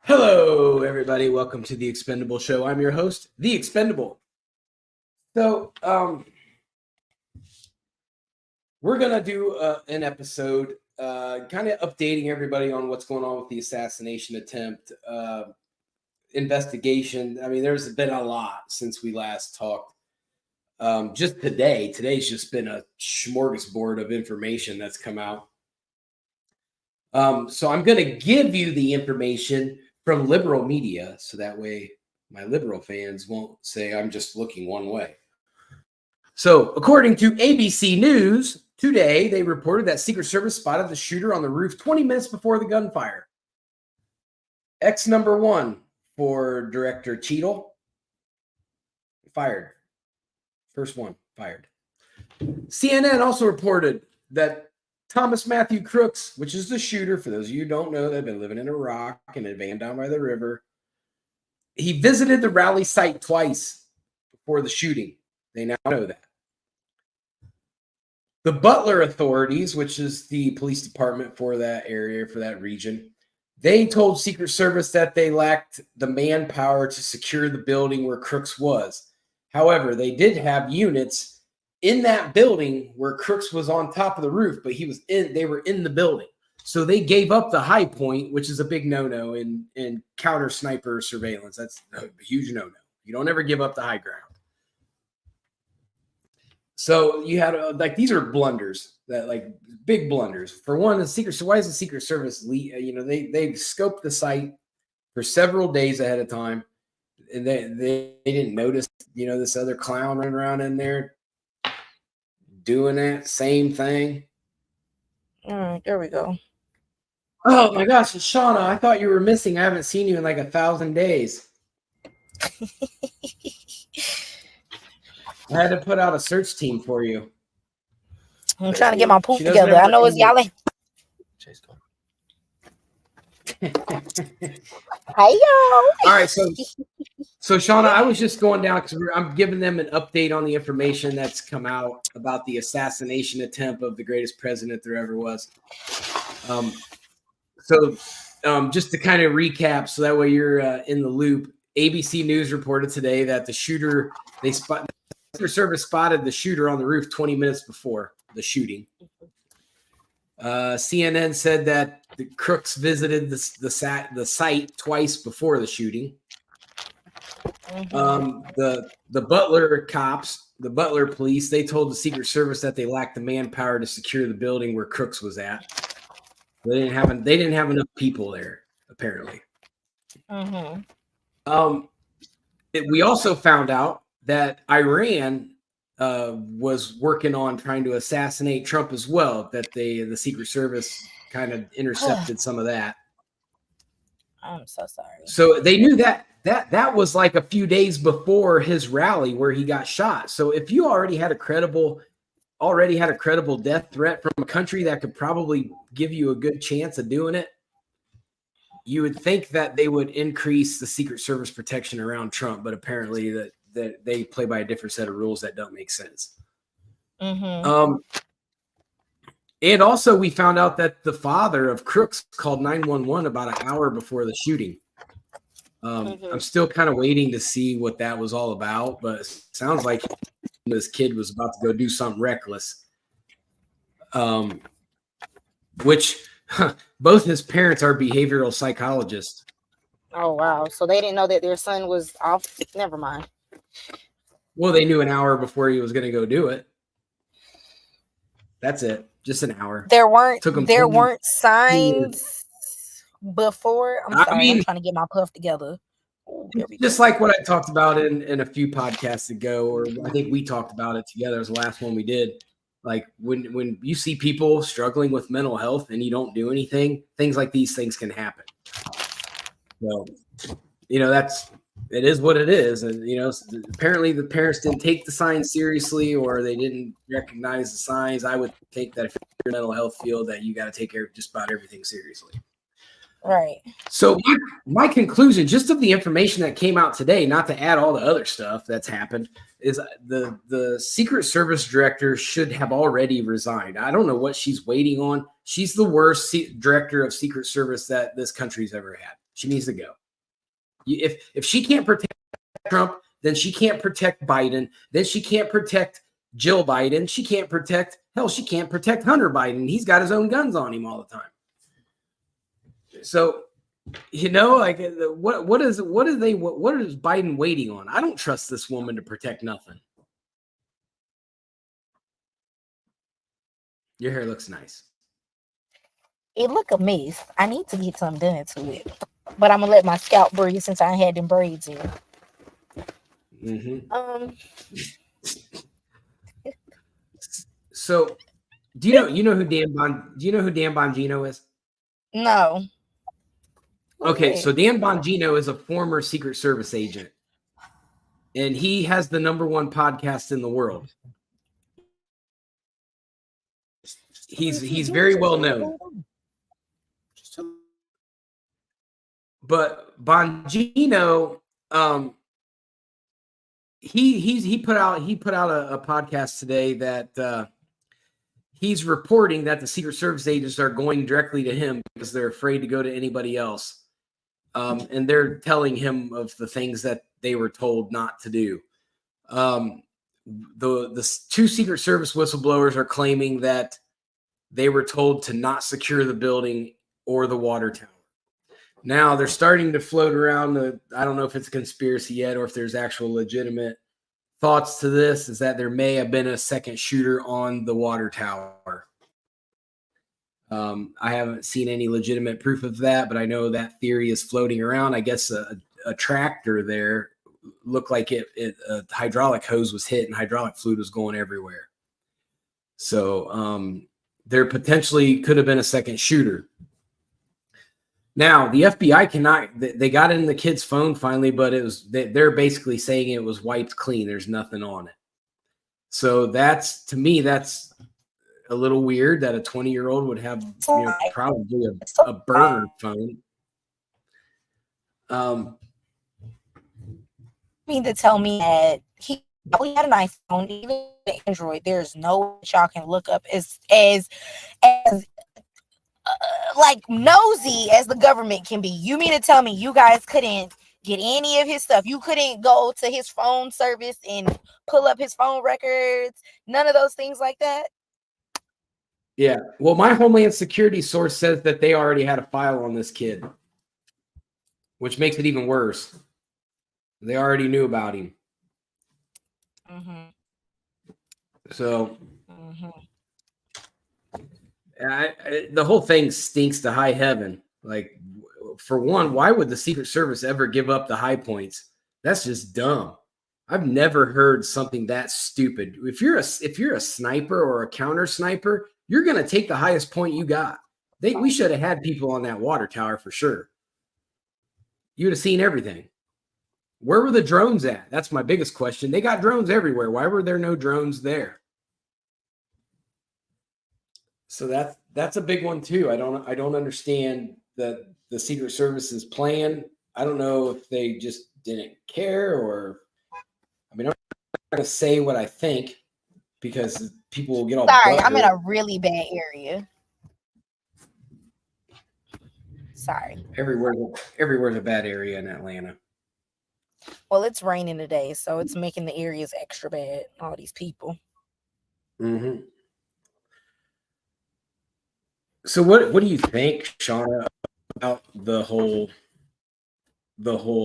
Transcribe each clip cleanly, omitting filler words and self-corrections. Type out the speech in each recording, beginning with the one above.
Hello, everybody. Welcome to the Expendable Show. I'm your host, The Expendable. So, we're going to do an episode kind of updating everybody on what's going on with the assassination attempt investigation. I mean, there's been a lot since we last talked. Just today's just been a smorgasbord of information that's come out. So I'm going to give you the information from liberal media, so that way my liberal fans won't say I'm just looking one way. So according to ABC News, today they reported that Secret Service spotted the shooter on the roof 20 minutes before the gunfire. X number 1 for Director Cheadle. Fired. First one, fired. CNN also reported that Thomas Matthew Crooks, which is the shooter, for those of you who don't know, they've been living in Iraq in a van down by the river. He visited the rally site twice before the shooting. They now know that. The Butler authorities, which is the police department for that area, for that region, they told Secret Service that they lacked the manpower to secure the building where Crooks was. However, they did have units in that building where Crooks was on top of the roof, but they were in the building. So they gave up the high point, which is a big no-no in counter sniper surveillance. That's a huge no-no. You don't ever give up the high ground. So you had these are blunders, that big blunders. For one, why is the Secret Service they've scoped the site for several days ahead of time, and they didn't notice this other clown running around in there doing that same thing. All right, there we go. Oh my gosh, Shauna, I thought you were missing. I haven't seen you in like 1,000 days. I had to put out a search team for you. I'm trying to get my poop together. I know it's y'all. Hey y'all. All right, so Shauna, I was just going down because I'm giving them an update on the information that's come out about the assassination attempt of the greatest president there ever was. Just to kind of recap, so that way you're in the loop. ABC News reported today that the shooter, Secret Service spotted the shooter on the roof 20 minutes before the shooting. CNN said that the Crooks visited the site twice before the shooting. The Butler cops, the Butler police, they told the Secret Service that they lacked the manpower to secure the building where Crooks was at. They didn't have enough people there, apparently. We also found out that Iran was working on trying to assassinate Trump as well, that the Secret Service kind of intercepted some of that. I'm so sorry. So they knew that was like a few days before his rally where he got shot. So if you already had a credible death threat from a country that could probably give you a good chance of doing it, you would think that they would increase the Secret Service protection around Trump, but apparently that they play by a different set of rules that don't make sense. And also we found out that the father of Crooks called 911 about an hour before the shooting. I'm still kind of waiting to see what that was all about, but it sounds like this kid was about to go do something reckless. Which both his parents are behavioral psychologists. Oh, wow. So they didn't know that their son was off. Never mind. Well, they knew an hour before he was going to go do it. That's it. Just an hour. There weren't signs before. I'm trying to get my puff together. Just like what I talked about in a few podcasts ago, or I think we talked about it together. It was the last one we did. Like when you see people struggling with mental health and you don't do anything, things like these things can happen. So, it is what it is. And, apparently the parents didn't take the signs seriously, or they didn't recognize the signs. I would think that if you're in the mental health field, that you got to take care of just about everything seriously. Right. So my conclusion, just of the information that came out today, not to add all the other stuff that's happened, is the Secret Service director should have already resigned. I don't know what she's waiting on. She's the worst director of Secret Service that this country's ever had. She needs to go. If she can't protect Trump, then she can't protect Biden. Then she can't protect Jill Biden. She can't protect Hunter Biden. He's got his own guns on him all the time. So, like what is Biden waiting on? I don't trust this woman to protect nothing. Your hair looks nice. It look a mess. I need to get something done to it, but I'm gonna let my scalp breathe since I had them braids in. Mm-hmm. So, do you know who Dan Bongino is? No. Okay, so Dan Bongino is a former Secret Service agent, and he has the #1 podcast in the world. He's very well known. But Bongino, he put out a podcast today that he's reporting that the Secret Service agents are going directly to him because they're afraid to go to anybody else, and they're telling him of the things that they were told not to do. The 2 Secret Service whistleblowers are claiming that they were told to not secure the building or the water tower. Now they're starting to float around I don't know if it's a conspiracy yet or if there's actual legitimate thoughts to this, is that there may have been a second shooter on the water tower. I haven't seen any legitimate proof of that, but I know that theory is floating around. I guess a tractor there looked like a hydraulic hose was hit and hydraulic fluid was going everywhere. So there potentially could have been a second shooter. Now, the FBI they got in the kid's phone finally, but they're basically saying it was wiped clean. There's nothing on it. So to me, that's a little weird that a 20-year-old would have probably a burner phone. Mean to tell me that he probably had an iPhone, even Android. There's no way y'all can look up as like nosy as the government can be. You mean to tell me you guys couldn't get any of his stuff? You couldn't go to his phone service and pull up his phone records? None of those things like that? Yeah. Well, my Homeland Security source says that they already had a file on this kid, which makes it even worse. They already knew about him. Mm-hmm. So the whole thing stinks to high heaven. Like, for one, why would the Secret Service ever give up the high points? That's just dumb. I've never heard something that stupid. If you're a sniper or a counter sniper, you're going to take the highest point you got. We should have had people on that water tower for sure. You would have seen everything. Where were the drones at? That's my biggest question. They got drones everywhere. Why were there no drones there? So that's a big one too. I don't understand the Secret Service's plan. I don't know if they just didn't care, or I'm not going to say what I think because people will get all. Sorry, I'm in a really bad area. Sorry. Everywhere's a bad area in Atlanta. Well, it's raining today, so it's making the areas extra bad. All these people. Mm-hmm. So what do you think, Shauna, about the whole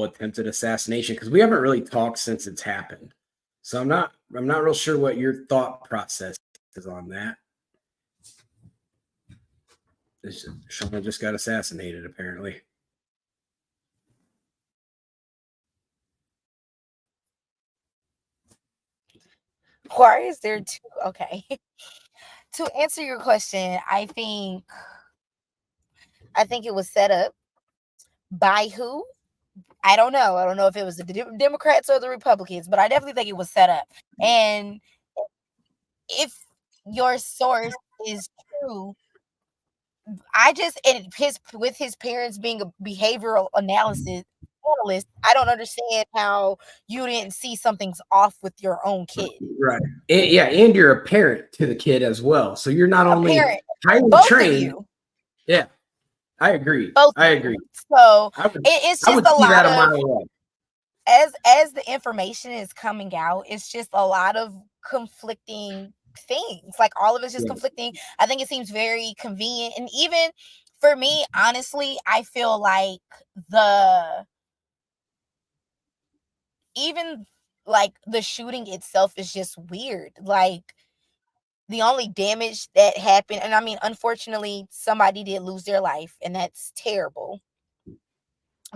attempted assassination? Because we haven't really talked since it's happened. So I'm not real sure what your thought process is on that. Shauna just got assassinated, apparently. Why is there two? Okay. To answer your question, I think it was set up by who? I don't know. I don't know if it was the Democrats or the Republicans, but I definitely think it was set up. And if your source is true, with his parents being a behavioral analyst, I don't understand how you didn't see something's off with your own kid. Right. And you're a parent to the kid as well. So you're not only highly trained. Yeah. I agree. Both I of agree. them. So I would it's I just would a see lot that a of, mile away. as the information is coming out, it's just a lot of conflicting things. Like all of it's just Yeah. conflicting. I think it seems very convenient. And even for me, honestly, I feel like the even like the shooting itself is just weird. Like the only damage that happened, and I mean, unfortunately, somebody did lose their life, and that's terrible.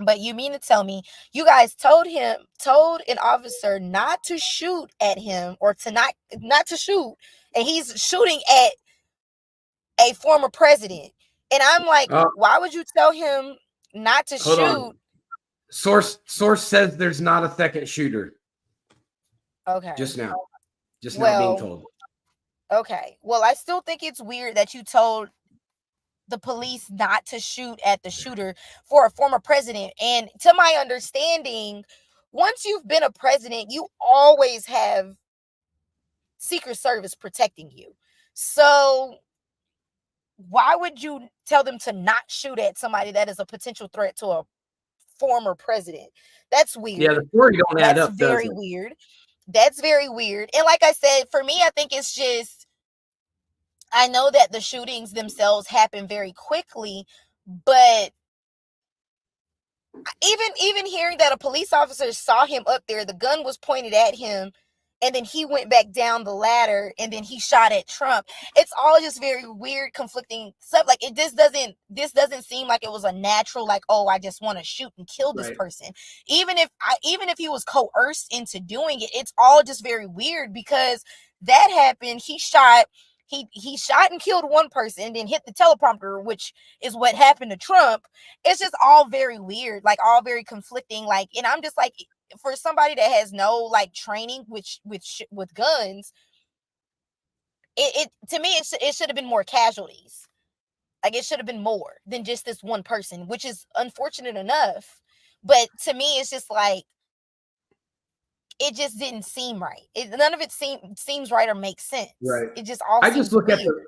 But you mean to tell me you guys told an officer not to shoot at him, or to not to shoot, and he's shooting at a former president. And I'm like, Uh, why would you tell him not to hold shoot? on. Source says there's not a second shooter. Okay. Just now being Well, told. okay. Well, I still think it's weird that you told the police not to shoot at the shooter for a former president. And to my understanding, once you've been a president, you always have Secret Service protecting you. So why would you tell them to not shoot at somebody that is a potential threat to a former president? That's Yeah, weird. the story don't add That's up, does very it? weird. That's very weird. And like I said, for me, I think it's just, I know that the shootings themselves happen very quickly, but even hearing that a police officer saw him up there, the gun was pointed at him, and then he went back down the ladder, and then he shot at Trump. It's all just very weird, conflicting stuff. Like this doesn't seem like it was a natural, like, oh, I just want to shoot and kill this Right. person. Even if he was coerced into doing it, it's all just very weird, because that happened. He shot and killed one person, and then hit the teleprompter, which is what happened to Trump. It's just all very weird, like all very conflicting. Like, and I'm just like, for somebody that has no like training with guns, it to me it should have been more casualties. Like, it should have been more than just this one person, which is unfortunate enough. But to me, it's just like, it just didn't seem right. None of it seems right or makes sense. Right. It just all I just seems look at weird.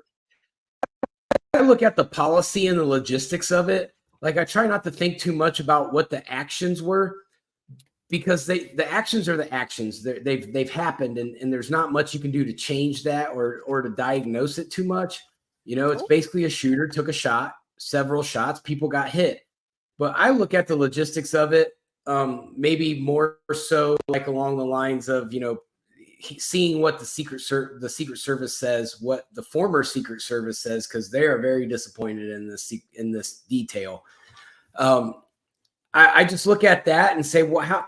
the policy and the logistics of it. Like, I try not to think too much about what the actions were, because the actions are the actions. They've happened, and there's not much you can do to change that, or to diagnose it too much. It's basically a shooter took a shot, several shots, people got hit. But I look at the logistics of it, maybe more so like along the lines of, seeing what the Secret Service says, what the former Secret Service says, because they are very disappointed in this detail. I just look at that and say, well, how,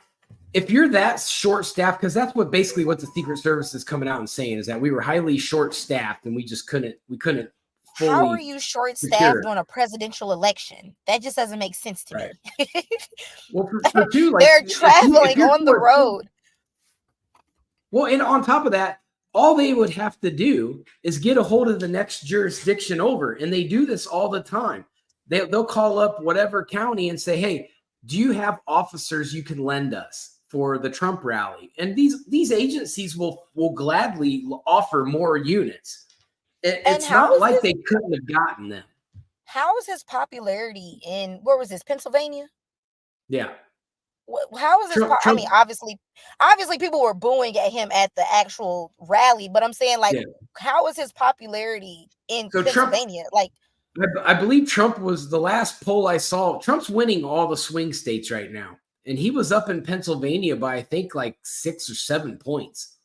if you're that short staffed, because that's basically what the Secret Service is coming out and saying, is that we were highly short staffed and we couldn't How are fully you short secure staffed it. on a presidential election? That just doesn't make sense to Right. me. Well, for two, like, They're if traveling you're on the short, road. well, and on top of that, all they would have to do is get a hold of the next jurisdiction over, and they do this all the time. They'll call up whatever county and say, "Hey, do you have officers you can lend us for the Trump rally?" And these agencies will gladly offer more units. And It's not like they couldn't have gotten them. how is his popularity in, where was this, Pennsylvania? Yeah, How is his I Trump. mean, obviously people were booing at him at the actual rally, but I'm saying, like, Yeah. how is his popularity in So Trump, Pennsylvania? Like, I believe Trump was the last poll I saw. Trump's winning all the swing states right now. And he was up in Pennsylvania by, I think, like 6 or 7 points.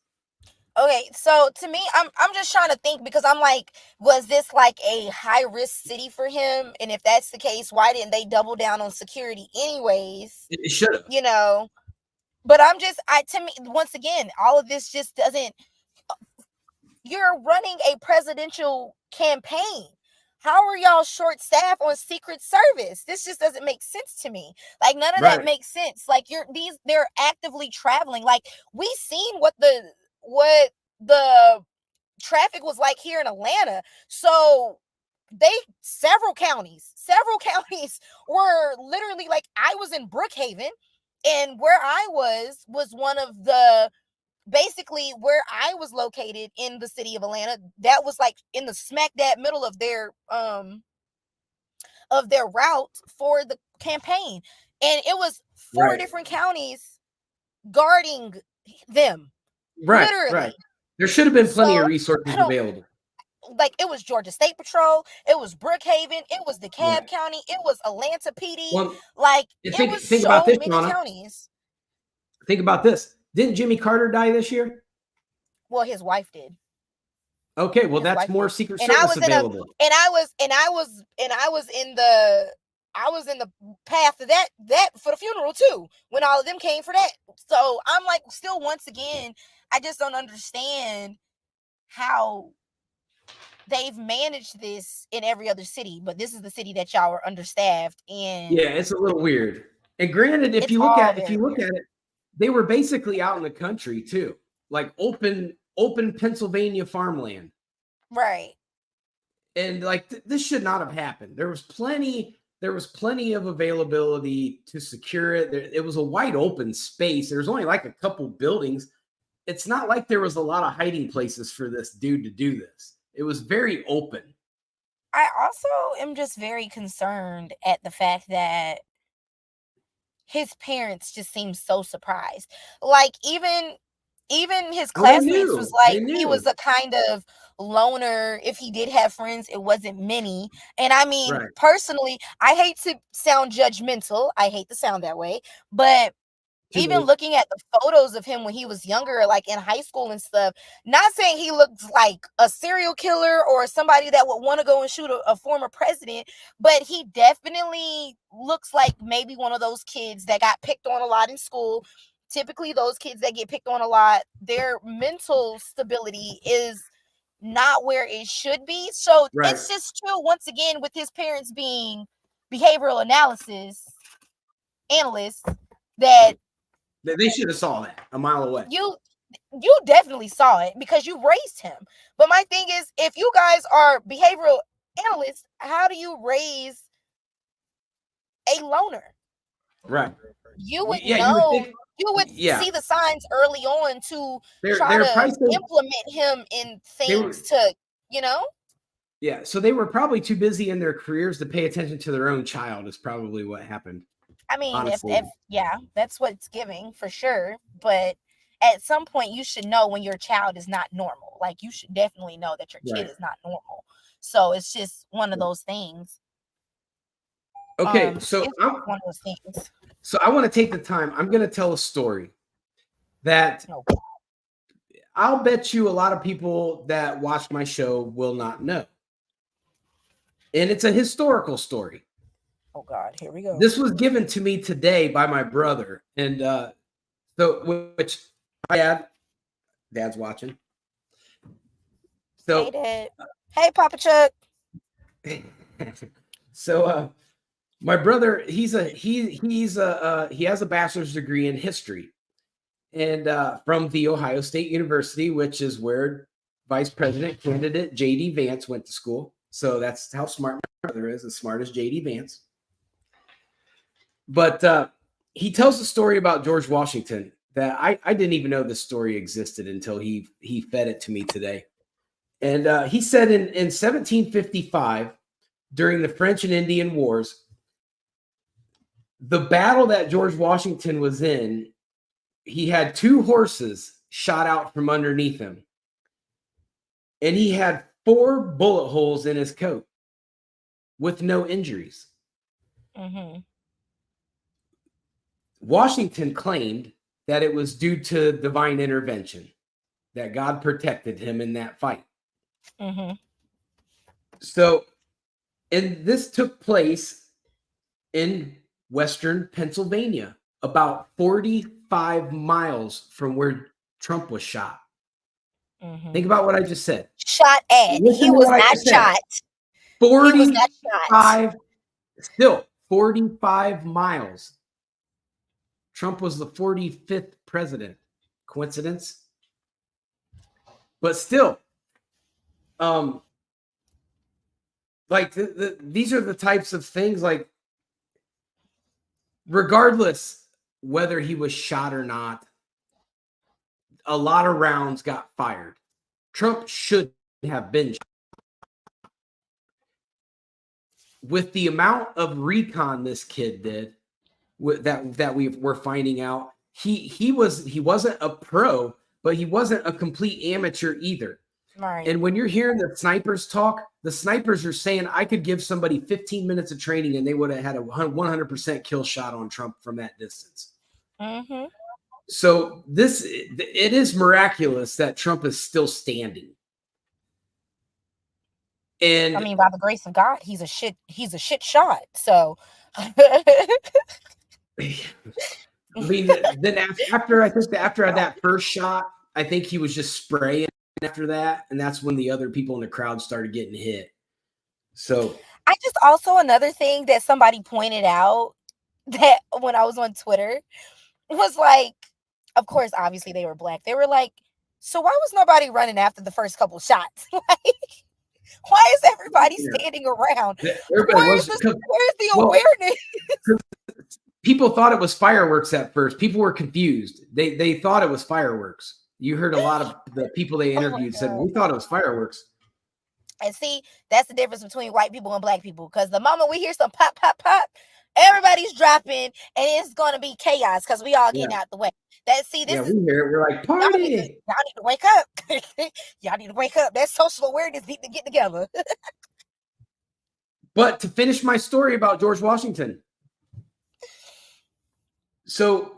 okay, so to me, I'm just trying to think, because I'm like, was this like a high risk city for him? And if that's the case, why didn't they double down on security anyways? It should have. But to me, once again, all of this just doesn't. You're running a presidential campaign. How are y'all short staffed on Secret Service? This just doesn't make sense to me. Like, none of that Right. makes sense. Like, they're actively traveling. Like, we seen what the traffic was like here in Atlanta. So several counties were literally, like, I was in Brookhaven, and where I was one of the, basically where I was located in the city of Atlanta, that was like in the smack dab middle of their of their route for the campaign. And it was 4 different counties guarding them. Right. Literally. There should have been plenty of So, resources available. Like, it was Georgia State Patrol, it was Brookhaven, it was DeKalb County, it was Atlanta PD. Well, like, think it was about so this, many Donna. counties. Think about this. Didn't Jimmy Carter die this year? Well, his wife did. Okay, well, that's more Secret And I Service was in available. I was in the path of that for the funeral too, when all of them came for that. So I'm like, still, once again, I just don't understand how they've managed this in every other city, but this is the city that y'all are understaffed in. Yeah, it's a little weird. And granted, if you look at it, they were basically out in the country too, like open Pennsylvania farmland. Right. And like this should not have happened. There was plenty of availability to secure it. It was a wide open space. There's only like a couple buildings. It's not like there was a lot of hiding places for this dude to do this. It was very open. I also am just very concerned at the fact that his parents just seem so surprised. Like, even his classmates was like, he was a kind of loner. If he did have friends, it wasn't many. And I mean, personally, I hate to sound judgmental. I hate to sound that way, but even looking at the photos of him when he was younger, like in high school and stuff, not saying he looks like a serial killer or somebody that would want to go and shoot a former president, but he definitely looks like maybe one of those kids that got picked on a lot in school. Typically, those kids that get picked on a lot, their mental stability is not where it should be. So it's just true, once again, with his parents being behavioral analysts, that they should have saw that a mile away. You definitely saw it because you raised him. But my thing is, if you guys are behavioral analysts, how do you raise a loner? Right. You would know. You would see the signs early on to try to implement him in things to, Yeah, so they were probably too busy in their careers to pay attention to their own child is probably what happened. I mean, if that's what it's giving for sure. But at some point, you should know when your child is not normal. Like, you should definitely know that your kid is not normal. So it's just one of those things. Okay, so one of those things. So I want to take the time. I'm going to tell a story that I'll bet you a lot of people that watch my show will not know. And it's a historical story. Oh, God, here we go. This was given to me today by my brother. And which my dad's watching. So, hey, Dad. Hey, Papa Chuck. So, my brother, he has a bachelor's degree in history, and from the Ohio State University, which is where Vice President candidate J.D. Vance went to school. So that's how smart my brother is, as smart as J.D. Vance. But he tells a story about George Washington that I didn't even know this story existed until he fed it to me today. And he said in 1755, during the French and Indian Wars, the battle that George Washington was in, he had 2 horses shot out from underneath him. And he had 4 bullet holes in his coat with no injuries. Mm-hmm. Washington claimed that it was due to divine intervention, that God protected him in that fight. Mm-hmm. So, and this took place in Western Pennsylvania, about 45 miles from where Trump was shot. Mm-hmm. Think about what I just said. Shot at. He was not shot. 45, still 45 miles. Trump was the 45th president. Coincidence? But still, like these are the types of things, like, regardless whether he was shot or not, a lot of rounds got fired. Trump should have been shot. with the amount of recon this kid did, that we're finding out, he wasn't a pro, but he wasn't a complete amateur either. Right. And when you're hearing the snipers talk, the snipers are saying I could give somebody 15 minutes of training and they would have had a 100% kill shot on Trump from that distance. Mm-hmm. So it is miraculous that Trump is still standing. And I mean, by the grace of God, he's a shit shot. So I mean, then after that first shot, I think he was just spraying after that, and that's when the other people in the crowd started getting hit. So I just also, another thing that somebody pointed out that when I was on Twitter was like, of course, obviously they were black. They were like, so why was nobody running after the first couple shots? Like, why is everybody standing around? Where's the awareness? People thought it was fireworks at first. People were confused. They thought it was fireworks. You heard a lot of the people they interviewed said, we thought it was fireworks. And see, that's the difference between white people and black people. Because the moment we hear some pop, pop, pop, everybody's dropping, and it's going to be chaos because we all getting out the way. We hear it. We're like, party. Y'all need to wake up. Y'all need to wake up. That social awareness need to get together. But to finish my story about George Washington. So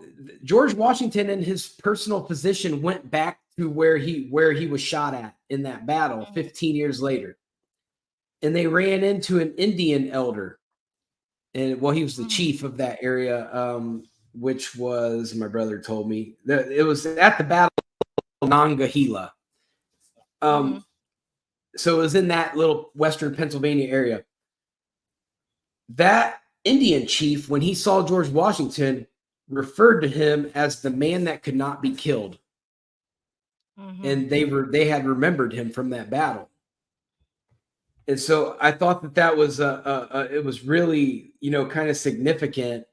George Washington and his personal physician went back to where he was shot at in that battle 15 years later. And they ran into an Indian elder. And he was the chief of that area, which was, my brother told me, that it was at the Battle of Monongahela. So it was in that little western Pennsylvania area. That Indian chief, when he saw George Washington, referred to him as the man that could not be killed. And they had remembered him from that battle. And so I thought that was it was really, kind of significant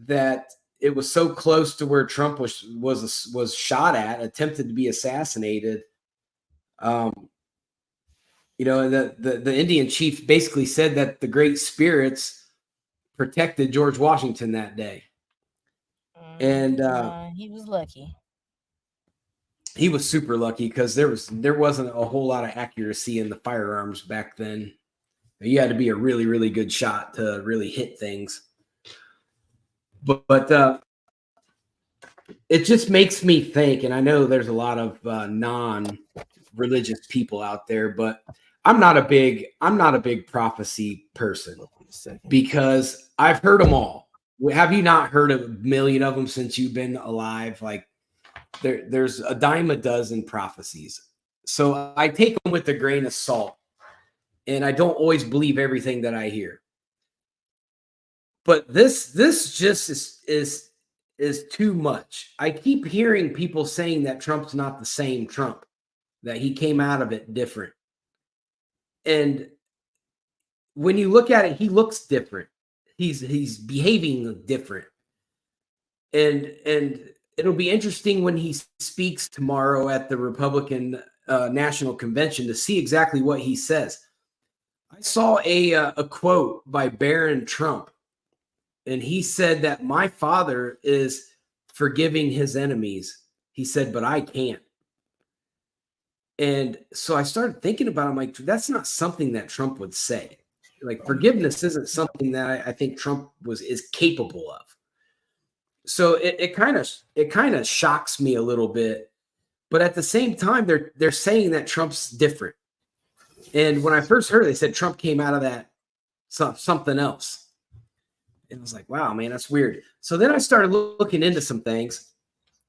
that it was so close to where Trump was shot at, attempted to be assassinated. The Indian chief basically said that the great spirits protected George Washington that day. And he was lucky. He was super lucky because there wasn't a whole lot of accuracy in the firearms back then. You had to be a really, really good shot to really hit things. But it just makes me think, and I know there's a lot of non-religious people out there, but I'm not a big prophecy person because I've heard them all. Have you not heard of a million of them since you've been alive? Like, there's a dime a dozen prophecies. So I take them with a grain of salt, and I don't always believe everything that I hear. But this just is too much. I keep hearing people saying that Trump's not the same Trump, that he came out of it different. And when you look at it, he looks different. He's behaving different. And it'll be interesting when he speaks tomorrow at the Republican National Convention to see exactly what he says. I saw a quote by Barron Trump, and he said that my father is forgiving his enemies. He said, but I can't. And so I started thinking about it. I'm like, that's not something that Trump would say. Like, forgiveness isn't something that I think Trump is capable of. So it kind of shocks me a little bit, but at the same time, they're saying that Trump's different. And when I first heard it, they said Trump came out of that something else. And I was like, wow, man, that's weird. So then I started looking into some things,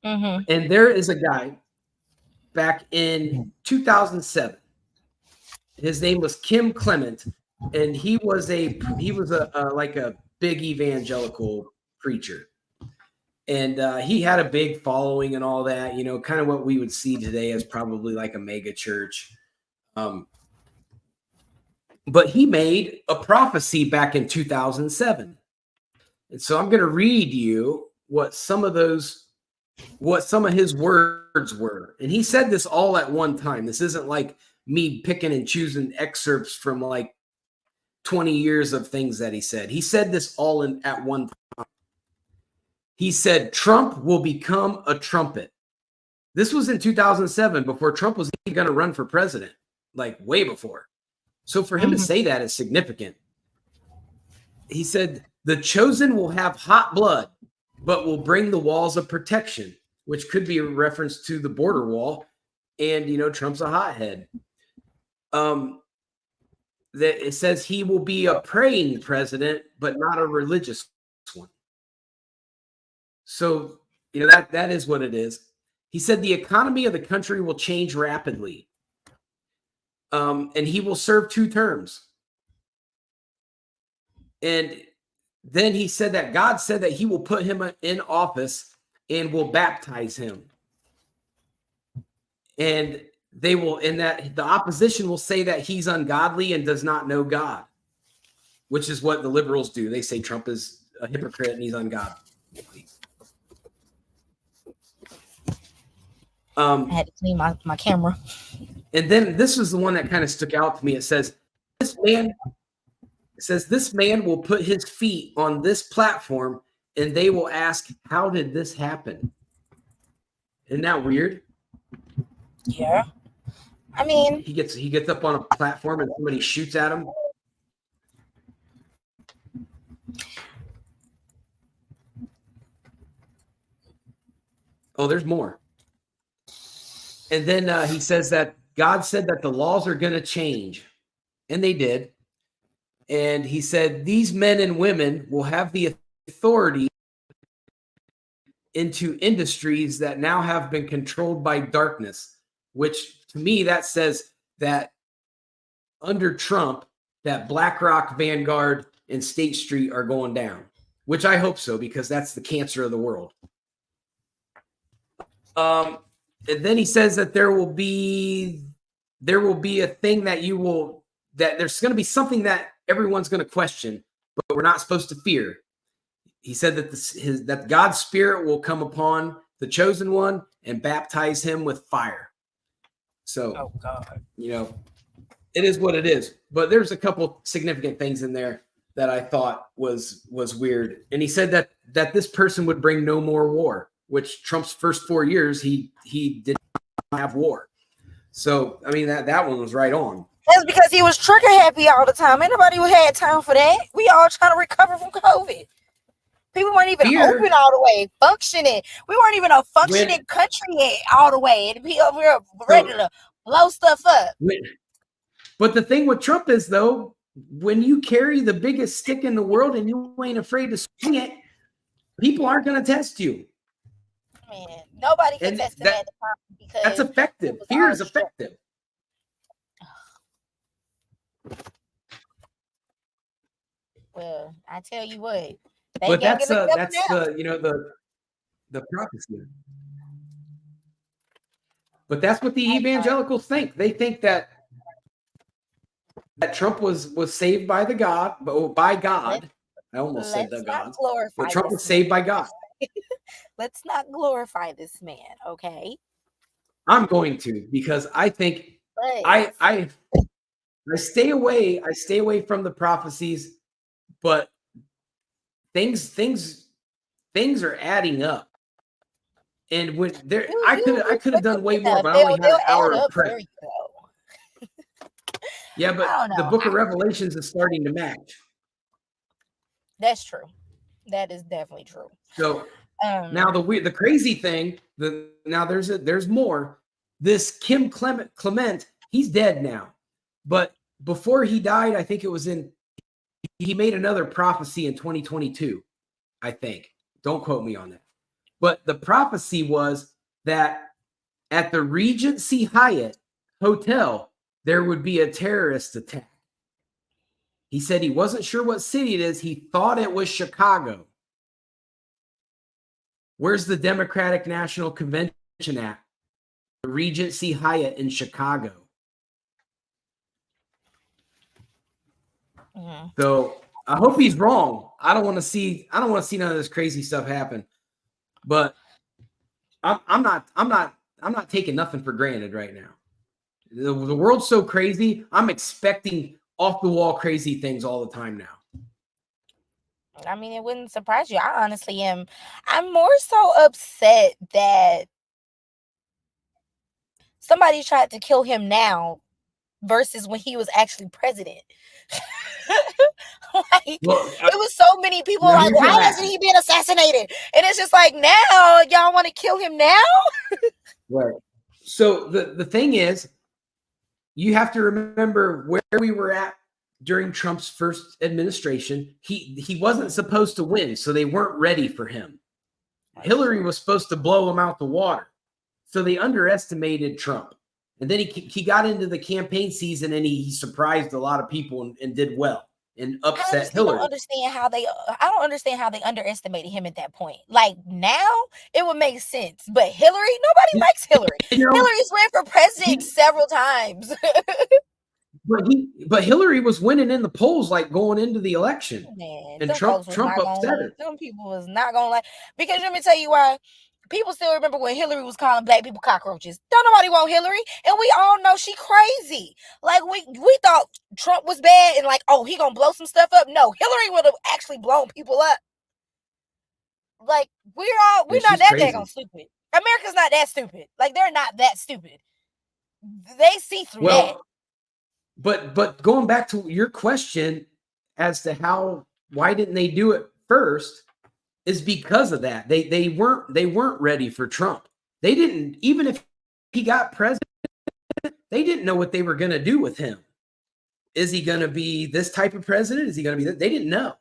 and there is a guy back in 2007. His name was Kim Clement, and he was a like a big evangelical preacher. And he had a big following and all that, kind of what we would see today as probably like a mega church. But he made a prophecy back in 2007. And so I'm going to read you what some of his words were. And he said this all at one time. This isn't like me picking and choosing excerpts from like 20 years of things that he said. He said this all in at one time. He said Trump will become a trumpet. This was in 2007, before Trump was even going to run for president, like way before. So for him to say that is significant. He said the chosen will have hot blood, but will bring the walls of protection, which could be a reference to the border wall. And, Trump's a hothead. That it says he will be a praying president, but not a religious one. So, that is what it is. He said the economy of the country will change rapidly. And he will serve 2 terms. And then he said that God said that he will put him in office and will baptize him. And they will, and that the opposition will say that he's ungodly and does not know God, which is what the liberals do. They say Trump is a hypocrite and he's ungodly. I had to clean my camera. And then this is the one that kind of stuck out to me. It says, this man will put his feet on this platform and they will ask, how did this happen? Isn't that weird? Yeah. I mean, he gets up on a platform and somebody shoots at him. Oh, there's more. And then he says that God said that the laws are going to change. And they did. And he said these men and women will have the authority into industries that now have been controlled by darkness, which to me, that says that under Trump, that BlackRock, Vanguard, and State Street are going down, which I hope so, because that's the cancer of the world. And then he says that there will be a thing that there's going to be something that everyone's going to question, but we're not supposed to fear. He said that that God's spirit will come upon the chosen one and baptize him with fire. So, oh God, it is what it is. But there's a couple significant things in there that I thought was weird. And he said that this person would bring no more war, which Trump's first 4 years, he did not have war. So, I mean, that one was right on. That's because he was trigger happy all the time. Ain't nobody had time for that. We all trying to recover from COVID. People weren't even open all the way, functioning. We weren't even a functioning country yet all the way. And we over here ready to blow stuff up. But the thing with Trump is, though, when you carry the biggest stick in the world and you ain't afraid to swing it, people aren't going to test you. Man, nobody can test him at the time because that's effective. Fear is effective. Well, I tell you what. But that's the prophecy. But that's what the evangelicals think. They think that Trump was saved by God. I almost said the God. But Trump was saved by God. Let's not glorify this man, okay? I'm going to, because I think I stay away. I stay away from the prophecies, but things are adding up. And when I could have done way more, but I only had an hour of prep. Yeah, but the book of Revelations is starting to match. That's true. That is definitely true. So now the crazy thing, there's more. This Kim Clement, he's dead now. But before he died, I think it was he made another prophecy in 2022, I think. Don't quote me on that. But the prophecy was that at the Regency Hyatt Hotel, there would be a terrorist attack. He said he wasn't sure what city it is. He thought it was Chicago. Where's the Democratic National Convention at? The Regency Hyatt in Chicago. Mm-hmm. So I hope he's wrong. I don't want to see none of this crazy stuff happen. But I'm not taking nothing for granted right now. The world's so crazy. I'm expecting off the wall crazy things all the time now. I mean, it wouldn't surprise you. I honestly am. I'm more so upset that somebody tried to kill him now versus when he was actually president. Like, Well, it was so many people now like, here's what why hasn't happened. he been assassinated? And it's just like, now y'all want to kill him now? Right. So the thing is, you have to remember where we were at during Trump's first administration. He wasn't supposed to win, so they weren't ready for him. Hillary was supposed to blow him out the water. So they underestimated Trump. And then he got into the campaign season and he surprised a lot of people and did well and upset Hillary. I don't understand how they underestimated him at that point. Like, now it would make sense, but Hillary, nobody likes Hillary. Hillary's ran for president several times. But Hillary was winning in the polls, like going into the election. Man, and Trump upset her. Some people was not gonna like, because let me tell you why. People still remember when Hillary was calling black people cockroaches. Don't nobody want Hillary, and we all know she crazy. Like, we thought Trump was bad and like, oh, he gonna blow some stuff up. No, Hillary would have actually blown people up. Like, we're not that daggone stupid. America's not that stupid. Like, they're not that stupid. They see through that. But going back to your question as to why didn't they do it first, is because of that. They weren't ready for Trump. They didn't, even if he got president, they didn't know what they were going to do with him. Is he going to be this type of president? Is he going to be that? They didn't know,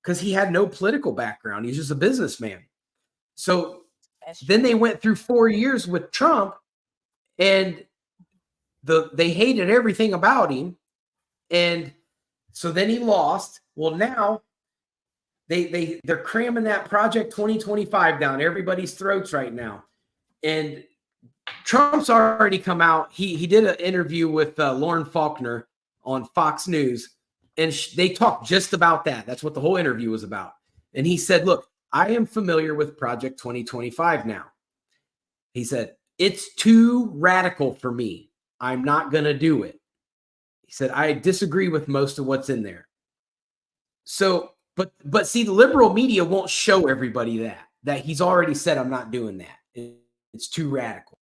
because he had no political background. He's just a businessman. So then they went through 4 years with Trump, and they hated everything about him. And so then he lost. Well, now they're cramming that Project 2025 down everybody's throats right now. And Trump's already come out. He did an interview with Lauren Faulkner on Fox News, and they talked just about that. That's what the whole interview was about. And he said, look, I am familiar with Project 2025 now. He said, it's too radical for me. I'm not going to do it. He said, I disagree with most of what's in there. So, but see, the liberal media won't show everybody that he's already said, I'm not doing that. It's too radical.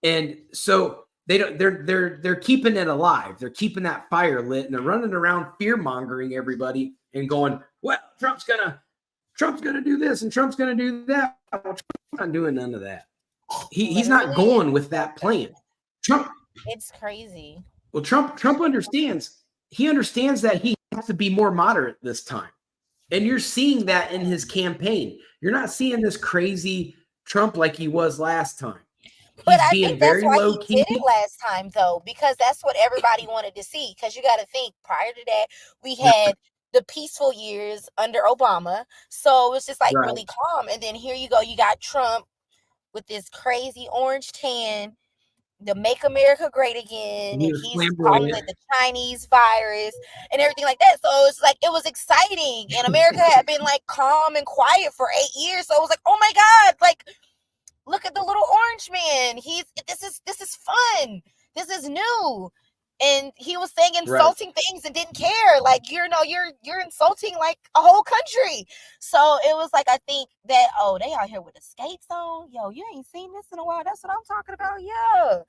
And so they're keeping it alive. They're keeping that fire lit, and they're running around fear mongering everybody and going, well, Trump's gonna do this and Trump's gonna do that. Well, Trump's not doing none of that. He's not going with that plan. Trump. It's crazy. Well, Trump understands. He understands that he has to be more moderate this time. And you're seeing that in his campaign. You're not seeing this crazy Trump like he was last time. But I think that's why he did it last time, though, because that's what everybody wanted to see. Because you got to think, prior to that, we had the peaceful years under Obama. So it's just like really calm. And then here you go. You got Trump with this crazy orange tan, the Make America Great Again, and he's calling it the Chinese virus and everything like that. So it's like, it was exciting, and America had been like calm and quiet for 8 years. So it was like, oh my God, like, look at the little orange man. This is fun. This is new. And he was saying insulting things and didn't care. Like, you're insulting like a whole country. So it was like, I think that, oh, they out here with the skates on. Yo, you ain't seen this in a while. That's what I'm talking about. Yeah.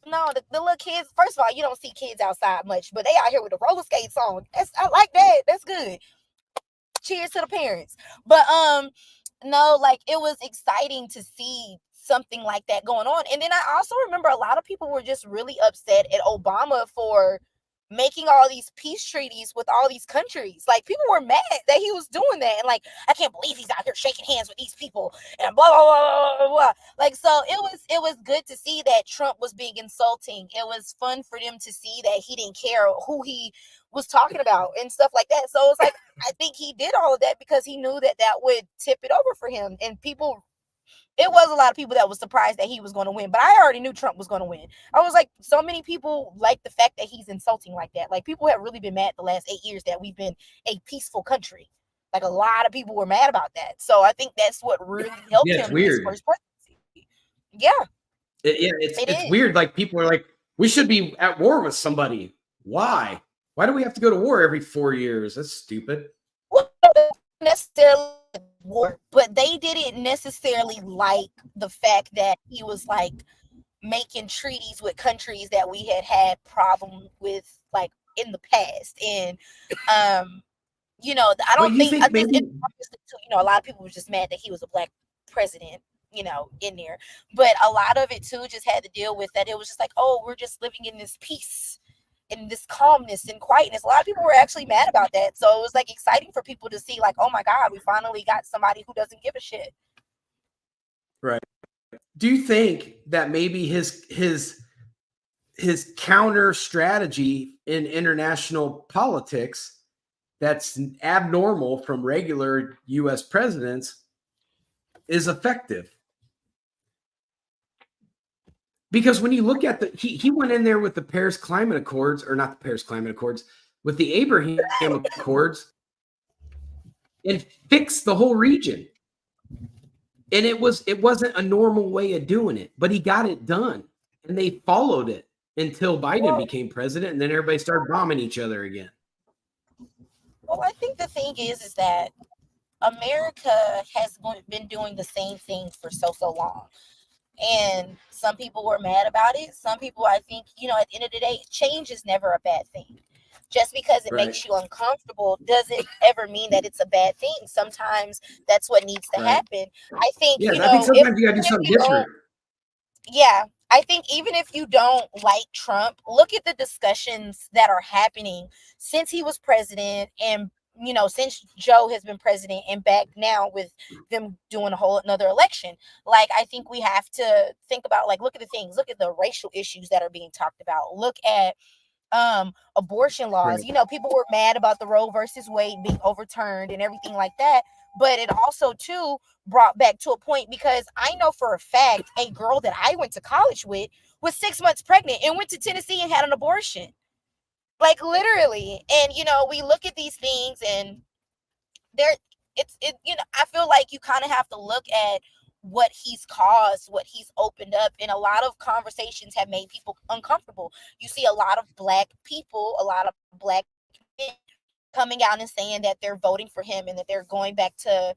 No, the little kids, first of all, you don't see kids outside much, but they out here with the roller skates on. I like that. That's good. Cheers to the parents. But no, like, it was exciting to see something like that going on. And then I also remember a lot of people were just really upset at Obama for making all these peace treaties with all these countries. Like, people were mad that he was doing that, and like, I can't believe he's out here shaking hands with these people and blah blah blah blah blah. Like, so it was good to see that Trump was being insulting. It was fun for them to see that he didn't care who he was talking about and stuff like that. So it's like, I think he did all of that because he knew that would tip it over for him. And people, it was a lot of people that was surprised that he was going to win, but I already knew Trump was going to win. I was like, so many people like the fact that he's insulting like that. Like, people have really been mad the last 8 years that we've been a peaceful country. Like, a lot of people were mad about that. So I think that's what really helped him in his first presidency. Yeah. It's weird. Like, people are like, We should be at war with somebody. Why? Why do we have to go to war every 4 years? That's stupid. Well, necessarily war, but they didn't necessarily like the fact that he was like making treaties with countries that we had problem with like in the past. And I don't think I think it's a lot of people were just mad that he was a black president, in there. But a lot of it too just had to deal with that. It was just like, oh, we're just living in this peace, in this calmness and quietness. A lot of people were actually mad about that. So it was like exciting for people to see, like, oh my God, we finally got somebody who doesn't give a shit. Right. Do you think that maybe his counter strategy in international politics that's abnormal from regular U.S. presidents is effective? Because when you look at he went in there with the Paris Climate Accords, or not the Paris Climate Accords, with the Abraham Accords, and fixed the whole region. And it wasn't a normal way of doing it, but he got it done, and they followed it until Biden became president, and then everybody started bombing each other again. Well, I think the thing is that America has been doing the same thing for so long. And some people were mad about it. Some people, I think, at the end of the day, change is never a bad thing. Just because it makes you uncomfortable doesn't ever mean that it's a bad thing. Sometimes that's what needs to happen. I think, I think sometimes you got to do something different. Yeah. I think even if you don't like Trump, look at the discussions that are happening since he was president, and since Joe has been president, and back now with them doing a whole another election. Like, I think we have to think about, like, look at the things, look at the racial issues that are being talked about. Look at abortion laws. People were mad about the Roe versus Wade being overturned and everything like that. But it also too brought back to a point, because I know for a fact a girl that I went to college with was 6 months pregnant and went to Tennessee and had an abortion. Like, literally. And we look at these things, and I feel like you kind of have to look at what he's caused, what he's opened up, and a lot of conversations have made people uncomfortable. You see a lot of black people, a lot of black men coming out and saying that they're voting for him and that they're going back to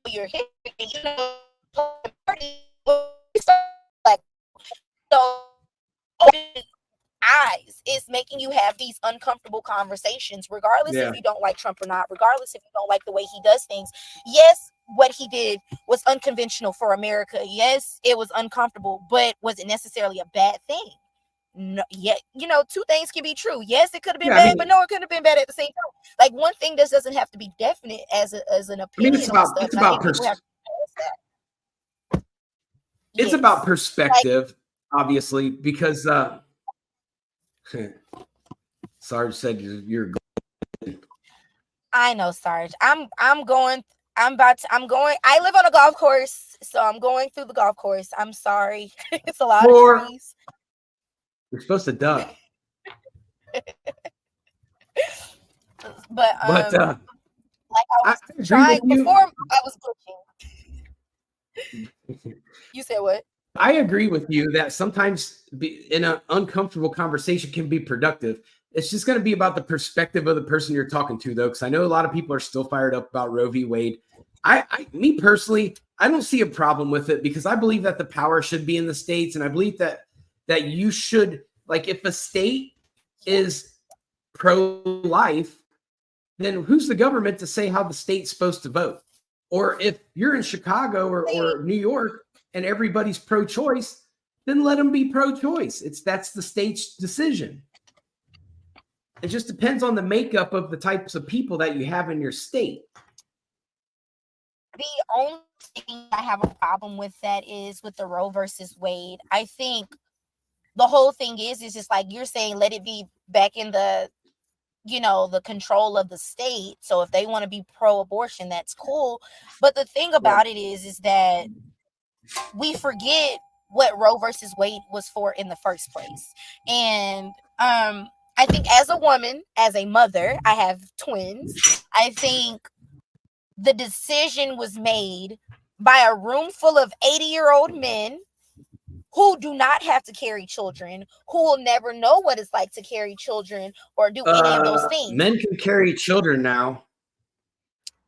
your history. So eyes is making you have these uncomfortable conversations, regardless if you don't like Trump or not, regardless if you don't like the way he does things. Yes, what he did was unconventional for America. Yes, it was uncomfortable, but was it necessarily a bad thing? No, yet two things can be true. Yes, it could have been bad, but no, it could have been bad at the same time. Like, one thing just doesn't have to be definite as an opinion. It's about perspective, obviously, because Sarge said you're good. I know, Sarge. I live on a golf course, so I'm going through the golf course. I'm sorry. It's a lot of trees. You're supposed to duck. But like I was trying before, I was pushing. You said what? I agree with you that sometimes in an uncomfortable conversation can be productive. It's just going to be about the perspective of the person you're talking to, though, because I know a lot of people are still fired up about Roe v. Wade. Me personally, I don't see a problem with it, because I believe that the power should be in the states, and I believe that you should, like, if a state is pro-life, then who's the government to say how the state's supposed to vote? Or if you're in Chicago or New York and everybody's pro-choice, then let them be pro-choice. That's the state's decision. It just depends on the makeup of the types of people that you have in your state. The only thing I have a problem with that is with the Roe versus Wade. I think the whole thing is just like you're saying, let it be back in the control of the state. So if they want to be pro-abortion, that's cool. But the thing about it is that we forget what Roe versus Wade was for in the first place. And I think as a woman, as a mother, I have twins. I think the decision was made by a room full of 80-year-old men who do not have to carry children, who will never know what it's like to carry children or do any of those things. Men can carry children now.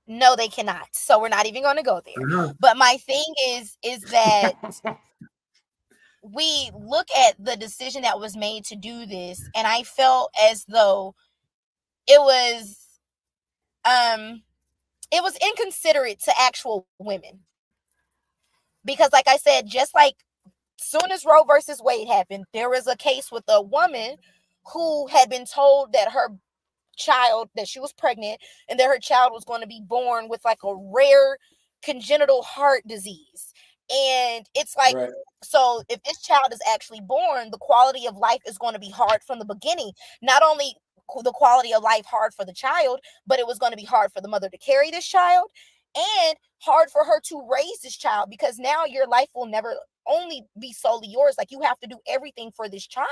No, they cannot. So we're not even going to go there. But my thing is that we look at the decision that was made to do this, and I felt as though it was inconsiderate to actual women. Because like I said, just like soon as Roe versus Wade happened, there was a case with a woman who had been told that her child, that she was pregnant, and that her child was going to be born with like a rare congenital heart disease. And it's like, Right. So if this child is actually born, the quality of life is going to be hard from the beginning. Not only the quality of life hard for the child, but it was going to be hard for the mother to carry this child and hard for her to raise this child, because now your life will never only be solely yours. Like, you have to do everything for this child.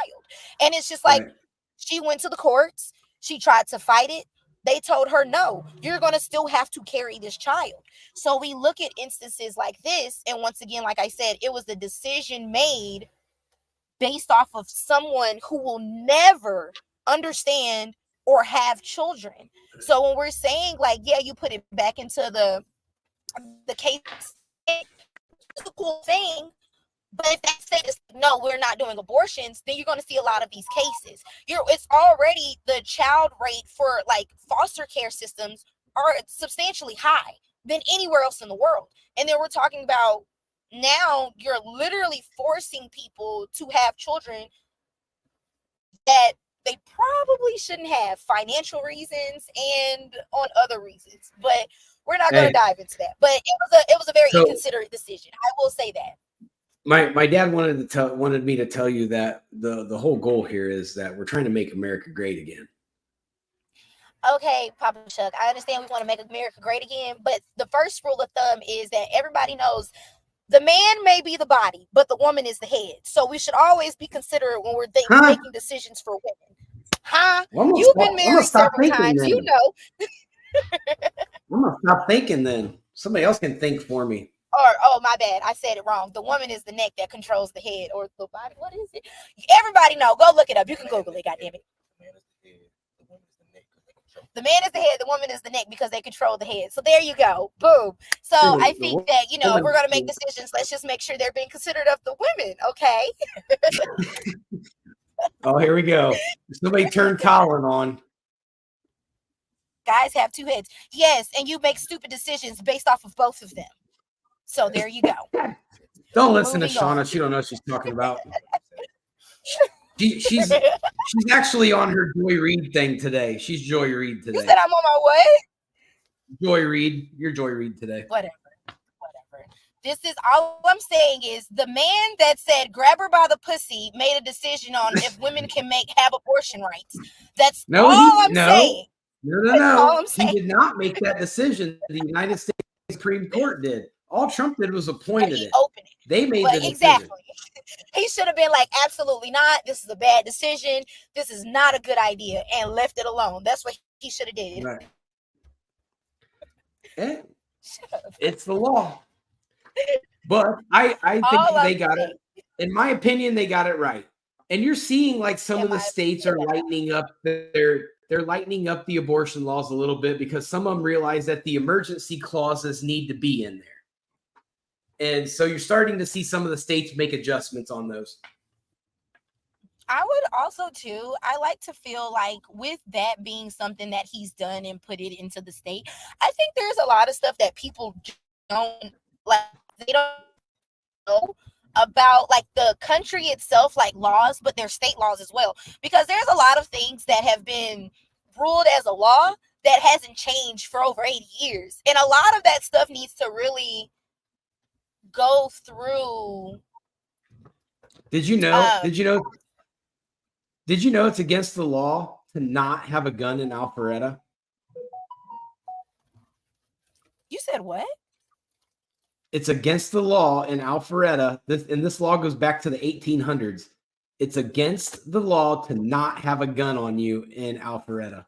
And it's just like, Right. She went to the courts. She tried to fight it. They told her, no, you're going to still have to carry this child. So we look at instances like this. And once again, like I said, it was the decision made based off of someone who will never understand or have children. So when we're saying like, yeah, you put it back into the case, it's a cool thing. But if that state is no, we're not doing abortions, then you're going to see a lot of these cases. It's already, the child rate for like foster care systems are substantially high than anywhere else in the world. And then we're talking about now you're literally forcing people to have children that they probably shouldn't have, financial reasons and on other reasons. But we're not going to dive into that. But it was a very inconsiderate decision. I will say that. My dad wanted me to tell you that the whole goal here is that we're trying to make America great again. Okay, Papa Chuck, I understand we want to make America great again, but the first rule of thumb is that everybody knows the man may be the body, but the woman is the head. So we should always be considerate when we're making decisions for women. Well, You've been married several times, then. You know. I'm gonna stop thinking then. Somebody else can think for me. Oh, my bad. I said it wrong. The woman is the neck that controls the head, or the body. What is it? Everybody know. Go look it up. You can Google it. Goddamn it. The man is the head. The woman is the neck, because they control the head. So there you go. Boom. So I think that, if we're going to make decisions, let's just make sure they're being considerate of the women. Okay. Oh, here we go. Somebody turned Colin on. Guys have two heads. Yes. And you make stupid decisions based off of both of them. So there you go. Don't listen to Shauna. She don't know what she's talking about. She's actually on her Joy Reid thing today. She's Joy Reid today. You said I'm on my way? Joy Reid. You're Joy Reid today. Whatever. This is all I'm saying is the man that said grab her by the pussy made a decision on if women can have abortion rights. That's all I'm saying. No. He did not make that decision. The United States Supreme Court did. All Trump did was appointed it. They made the decision. Exactly. He should have been like, absolutely not. This is a bad decision. This is not a good idea, and left it alone. That's what he should have did. Right. Yeah. It's the law. But I think they got it. In my opinion, they got it right. And you're seeing like some of the states are lightening up they're lightening up the abortion laws a little bit, because some of them realize that the emergency clauses need to be in there. And so you're starting to see some of the states make adjustments on those. I would also, too, I like to feel like with that being something that he's done and put it into the state, I think there's a lot of stuff that people don't like. They don't know about like the country itself, like laws, but there's state laws as well. Because there's a lot of things that have been ruled as a law that hasn't changed for over 80 years. And a lot of that stuff needs to really go through. Did you know it's against the law to not have a gun in Alpharetta? You said what? It's against the law in Alpharetta. This law goes back to the 1800s. It's against the law to not have a gun on you in Alpharetta.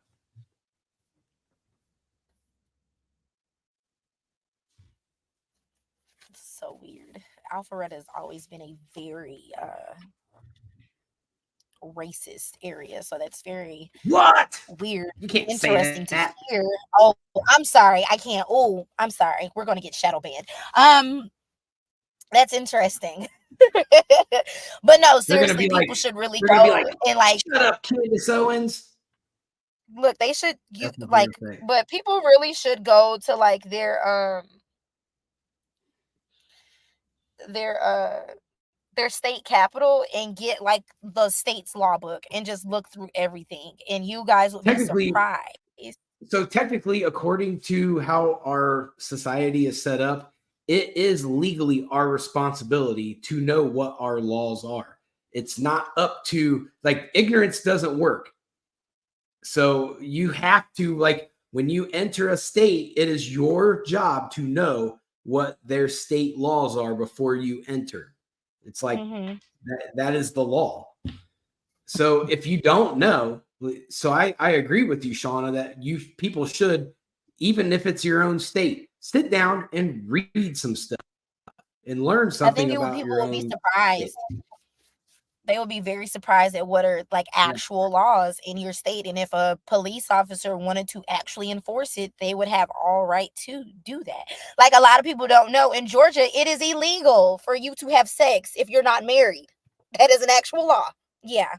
So weird. Alpharetta has always been a very racist area, so that's very What? weird, You can't say interesting to that. hear. Oh, I'm sorry, I can't. Oh, I'm sorry. We're gonna get shadow banned. That's interesting. But no, They're gonna seriously, be like, people should really they're gonna be go like, and like shut up, Candace Owens. look. They should you That's what they're like, gonna say. but people really should go to like their state capital and get like the state's law book and just look through everything, and you guys would be Technically, surprised. so technically, according to how our society is set up, it is legally our responsibility to know what our laws are. It's not up to, like, ignorance doesn't work. So you have to, like, when you enter a state, it is your job to know what their state laws are before you enter. It's like that is the law. So if you don't know, so I agree with you, Shauna, that you people should, even if it's your own state, sit down and read some stuff and learn I something think about people your will be own state. surprised. They will be very surprised at what are like Yeah. actual laws in your state. And if a police officer wanted to actually enforce it, they would have all right to do that. Like a lot of people don't know, in Georgia, it is illegal for you to have sex if you're not married. That is an actual law. Yeah.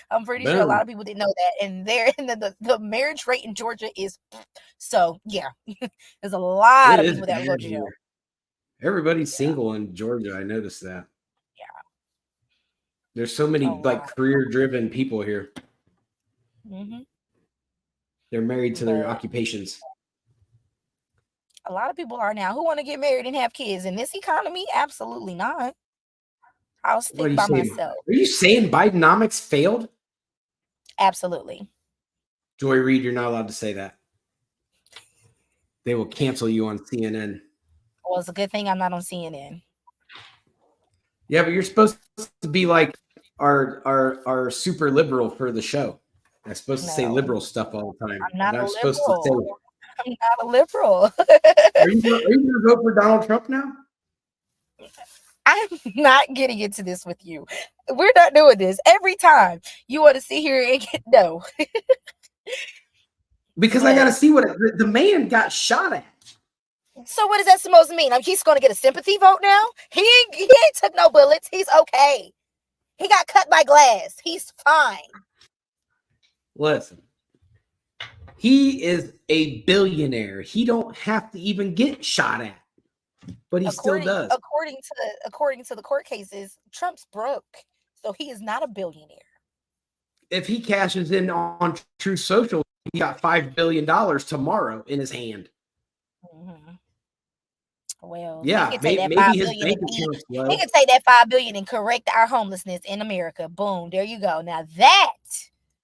I'm pretty sure a lot Boom. of people didn't know that. And there and the marriage rate in Georgia is so yeah. There's a lot It of is people that will go bad to jail. here. Everybody's Yeah. single in Georgia. I noticed that. Yeah. There's so A many like lot. career-driven people here. hmm They're married to their But occupations. a lot of people are now who want to get married and have kids in this economy. Absolutely not. I'll What are stick you by saying? myself. Are you saying Bidenomics failed? Absolutely. Joy Reid, you're not allowed to say that. They will cancel you on CNN. Well, it's a good thing I'm not on CNN. Yeah, but you're supposed to be like our super liberal for the show. I'm supposed to say No, liberal stuff all the time. I'm not a I'm supposed to say, liberal. I'm not a liberal. are you going to vote for Donald Trump now? I'm not getting into this with you. We're not doing this. Every time you want to sit here and get no. Because I got to see what the man got shot at. So what is that supposed to mean? Like he's going to get a sympathy vote now? He ain't took no bullets. He's okay. He got cut by glass. He's fine. Listen, he is a billionaire. He don't have to even get shot at, but he still does. According to the court cases, Trump's broke, so he is not a billionaire. If he cashes in on True Social, he got $5 billion tomorrow in his hand. Mm-hmm. Well, Yeah, he could take that maybe 5 his billion bank and account's low. he could take that 5 billion and correct our homelessness in America. Boom, there you go. Now that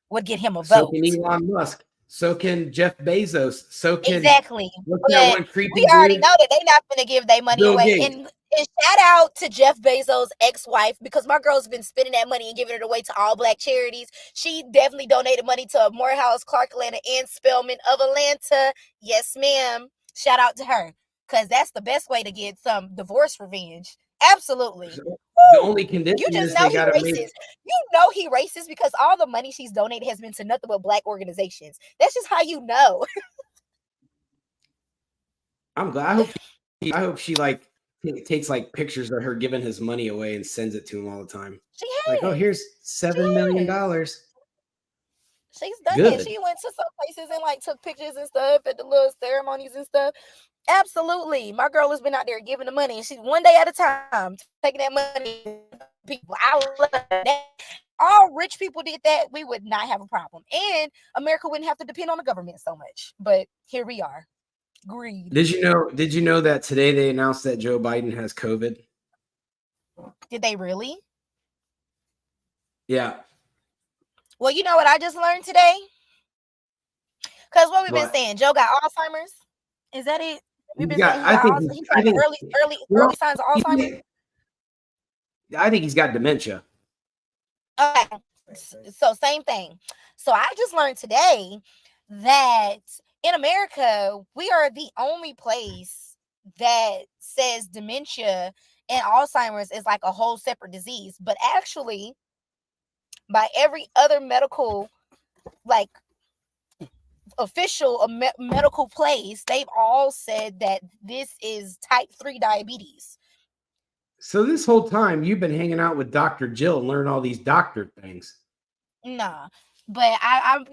would get him a vote. So can Elon Musk. So can Jeff Bezos. So can Exactly. what's But that one creepy we already dude? know that they're not going to give their money Bill away. Gates. And shout out to Jeff Bezos' ex-wife, because my girl's been spending that money and giving it away to all black charities. She definitely donated money to Morehouse, Clark Atlanta, and Spelman of Atlanta. Yes, ma'am. Shout out to her, because that's the best way to get some divorce revenge. Absolutely. The only condition You just is know they he got to racist. make. You know he racist because all the money she's donated has been to nothing but black organizations. That's just how you know. I'm glad. I hope she like takes like pictures of her giving his money away and sends it to him all the time. She Like, oh, has. here's $7 million. She's done Good. it. She went to some places and like took pictures and stuff at the little ceremonies and stuff. Absolutely. My girl has been out there giving the money. She's one day at a time taking that money. People, I love that. All rich people did that, we would not have a problem. And America wouldn't have to depend on the government so much. But here we are. Greed. Did you know that today they announced that Joe Biden has COVID? Did they really? Yeah. Well, you know what I just learned today? Because what we've been saying, Joe got Alzheimer's. Is that it? We've been saying he's like early signs of Alzheimer's. I think he's got dementia. Okay. So same thing. So I just learned today that in America, we are the only place that says dementia and Alzheimer's is like a whole separate disease, but actually by every other medical, like official medical place, they've all said that this is type 3 diabetes. So this whole time you've been hanging out with Dr. Jill and learning all these doctor things. Nah, but I'm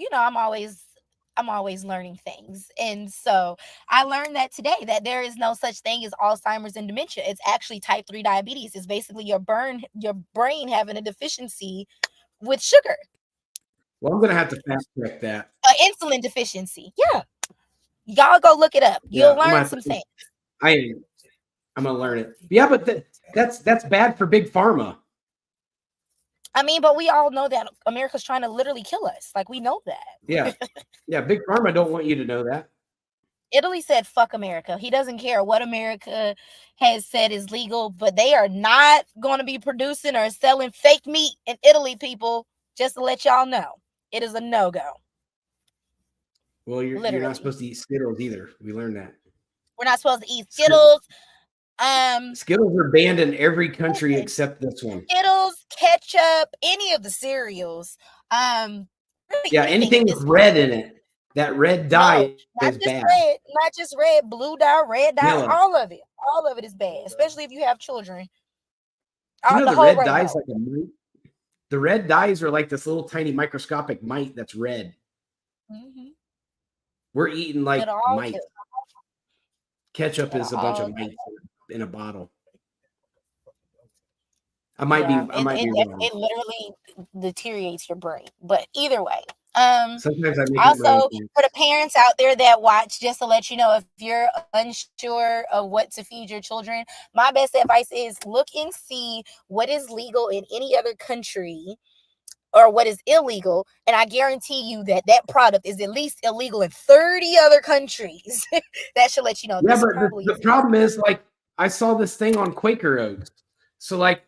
I'm always learning things. And so I learned that today, that there is no such thing as Alzheimer's and dementia. It's actually type 3 diabetes. It's basically your brain having a deficiency with sugar. Well, I'm gonna have to fact check that. Insulin deficiency. Yeah. Y'all go look it up. You'll learn some things. I'm gonna learn it. Yeah, but that's bad for big pharma. I mean, but we all know that America's trying to literally kill us. Like, we know that. Yeah. Yeah, big pharma don't want you to know that. Italy said, fuck America. He doesn't care what America has said is legal, but they are not going to be producing or selling fake meat in Italy, people. Just to let y'all know. It is a no-go. Well, you're not supposed to eat Skittles either. We learned that. We're not supposed to eat Skittles. Skittles are banned in every country except this one. Skittles, ketchup, any of the cereals. Yeah, anything with red in it. That red dye is bad. Not just red, blue dye, red dye, yellow. All of it is bad, especially if you have children. You know the red dye is like a mite? The red dyes are like this little tiny microscopic mite that's red. Mm-hmm. We're eating like mites. Ketchup is a bunch of mites in a bottle. I might be wrong. It literally deteriorates your brain. But either way. Sometimes I make also for the parents out there that watch, just to let you know, if you're unsure of what to feed your children, my best advice is look and see what is legal in any other country or what is illegal, and I guarantee you that product is at least illegal in 30 other countries. That should let you know. Yeah, but the problem is, like, I saw this thing on Quaker Oats. So, like,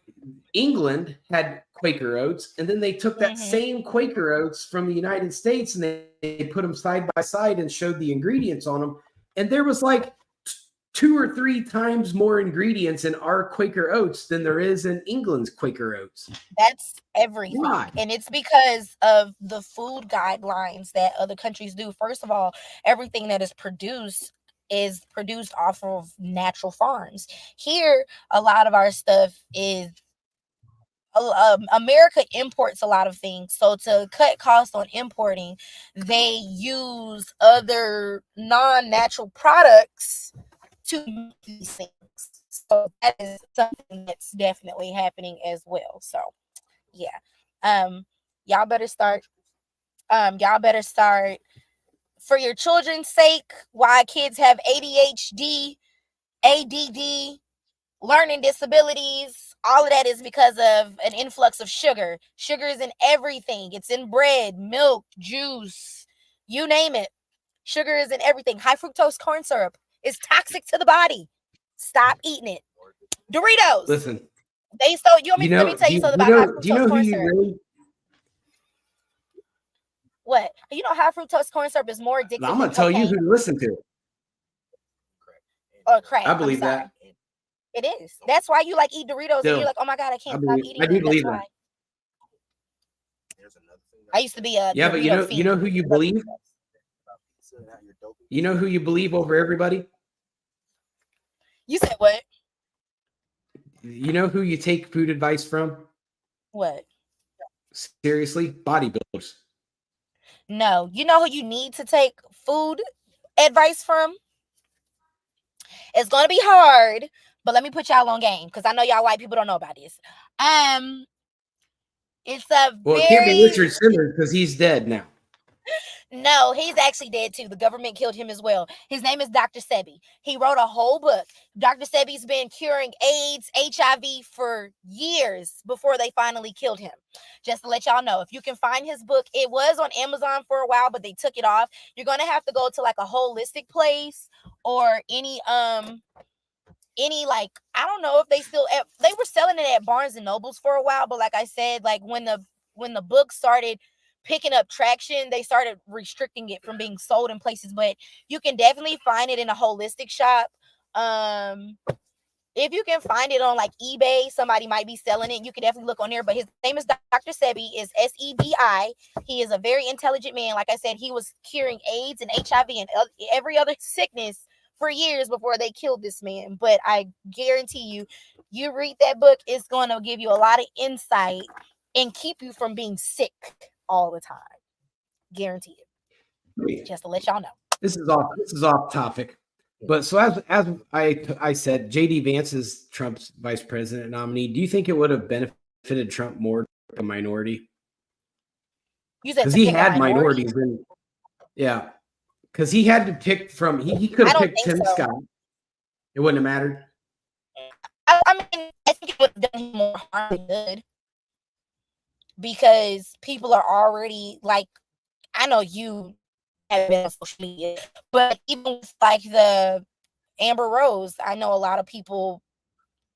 England had Quaker Oats, and then they took that same Quaker Oats from the United States, and they put them side by side and showed the ingredients on them. And there was like 2 or 3 times more ingredients in our Quaker Oats than there is in England's Quaker Oats. That's everything. Why? And it's because of the food guidelines that other countries do. First of all, everything that is produced off of natural farms. Here, a lot of our stuff is America imports a lot of things. So to cut costs on importing, they use other non-natural products to make these things. So that is something that's definitely happening as well. So yeah. Y'all better start for your children's sake. Why kids have ADHD, ADD, learning disabilities, all of that is because of an influx of sugar. Sugar is in everything. It's in bread, milk, juice, you name it. Sugar is in everything. High fructose corn syrup is toxic to the body. Stop eating it. Doritos. Listen. Let me tell you something about high fructose corn syrup. What? You know, high fructose corn syrup is more addictive. I'm going to tell you who to listen to. Or crack. I believe that. It is. That's why you like eat Doritos and you're like, oh my God, I can't stop eating them. That's why. I used to be a but you know who you believe? You know who you believe over everybody? You said what? You know who you take food advice from? What? Seriously? Bodybuilders. No. You know who you need to take food advice from? It's going to be hard, but let me put y'all on game because I know y'all white people don't know about this. It's it can't be Richard Simmons because he's dead now. No, he's actually dead too. The government killed him as well. His name is Dr. Sebi. He wrote a whole book. Dr. Sebi's been curing AIDS, HIV for years before they finally killed him. Just to let y'all know, if you can find his book, it was on Amazon for a while, but they took it off. You're going to have to go to like a holistic place or any like, I don't know if they were selling it at Barnes and Nobles for a while, but like I said, like when the book started picking up traction, they started restricting it from being sold in places, but you can definitely find it in a holistic shop If you can find it on like eBay, somebody might be selling it. You can definitely look on there. But his name is Dr. Sebi, is Sebi. He is a very intelligent man. Like I said, he was curing AIDS and HIV and every other sickness for years before they killed this man. But I guarantee you, you read that book, it's going to give you a lot of insight and keep you from being sick all the time. Guarantee it. Just to let y'all know. This is off topic. But so as I said, J.D. Vance is Trump's vice president nominee. Do you think it would have benefited Trump more to a minority? Because he had minorities because he had to pick from he could have picked Tim Scott. It wouldn't have mattered. I mean, I think it would have done him more harm than good, because people are already like, I know you have been on social media, but even with like the Amber Rose, I know a lot of people,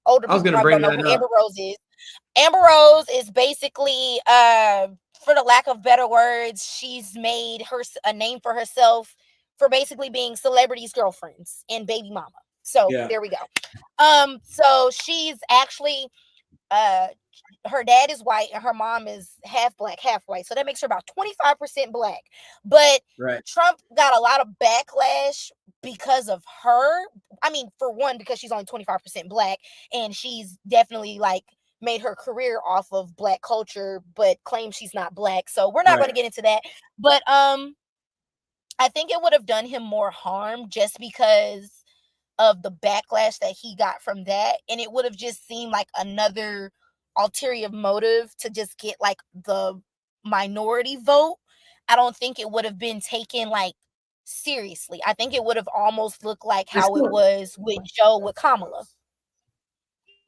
older people, don't know who Amber Rose is. Amber Rose is basically, for the lack of better words, she's made a name for herself for basically being celebrities' girlfriends and baby mama. So there we go. So she's actually, her dad is white and her mom is half black, half white. So that makes her about 25% black. But Trump got a lot of backlash because of her. I mean, for one, because she's only 25% black, and she's definitely like made her career off of black culture, but claims she's not black. So we're not going to get into that. But I think it would have done him more harm just because of the backlash that he got from that. And it would have just seemed like another ulterior motive to just get like the minority vote. I don't think it would have been taken like seriously. I think it would have almost looked like how it was with Joe with Kamala.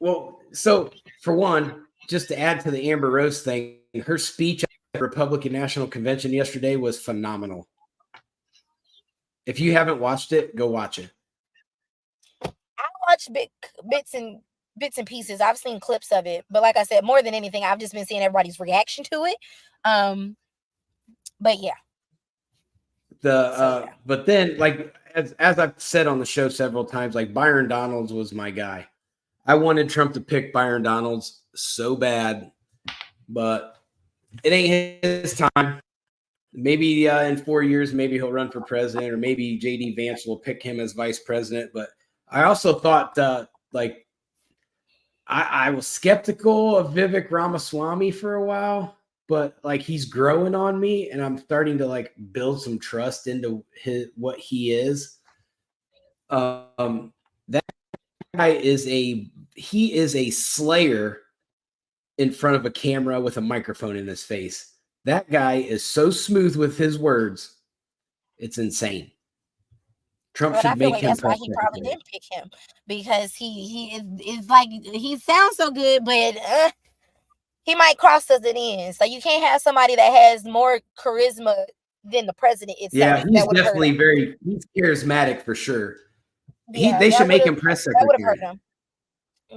Well, so for one, just to add to the Amber Rose thing, her speech at the Republican National Convention yesterday was phenomenal. If you haven't watched it, go watch it. I watched bits and pieces. I've seen clips of it, but like I said, more than anything, I've just been seeing everybody's reaction to it. But yeah. But then, like as I've said on the show several times, like Byron Donalds was my guy. I wanted Trump to pick Byron Donalds so bad, but it ain't his time. Maybe in 4 years, maybe he'll run for president, or maybe J.D. Vance will pick him as vice president. But I also thought I was skeptical of Vivek Ramaswamy for a while, but like he's growing on me, and I'm starting to like build some trust into what he is. That guy is a slayer in front of a camera with a microphone in his face. That guy is so smooth with his words, it's insane. Trump should make him. That's why he probably didn't pick him, because he is like, he sounds so good, but he might cross us at the end. So you can't have somebody that has more charisma than the president itself. Yeah, he's definitely he's charismatic for sure. They should make him press secretary. That would have hurt him.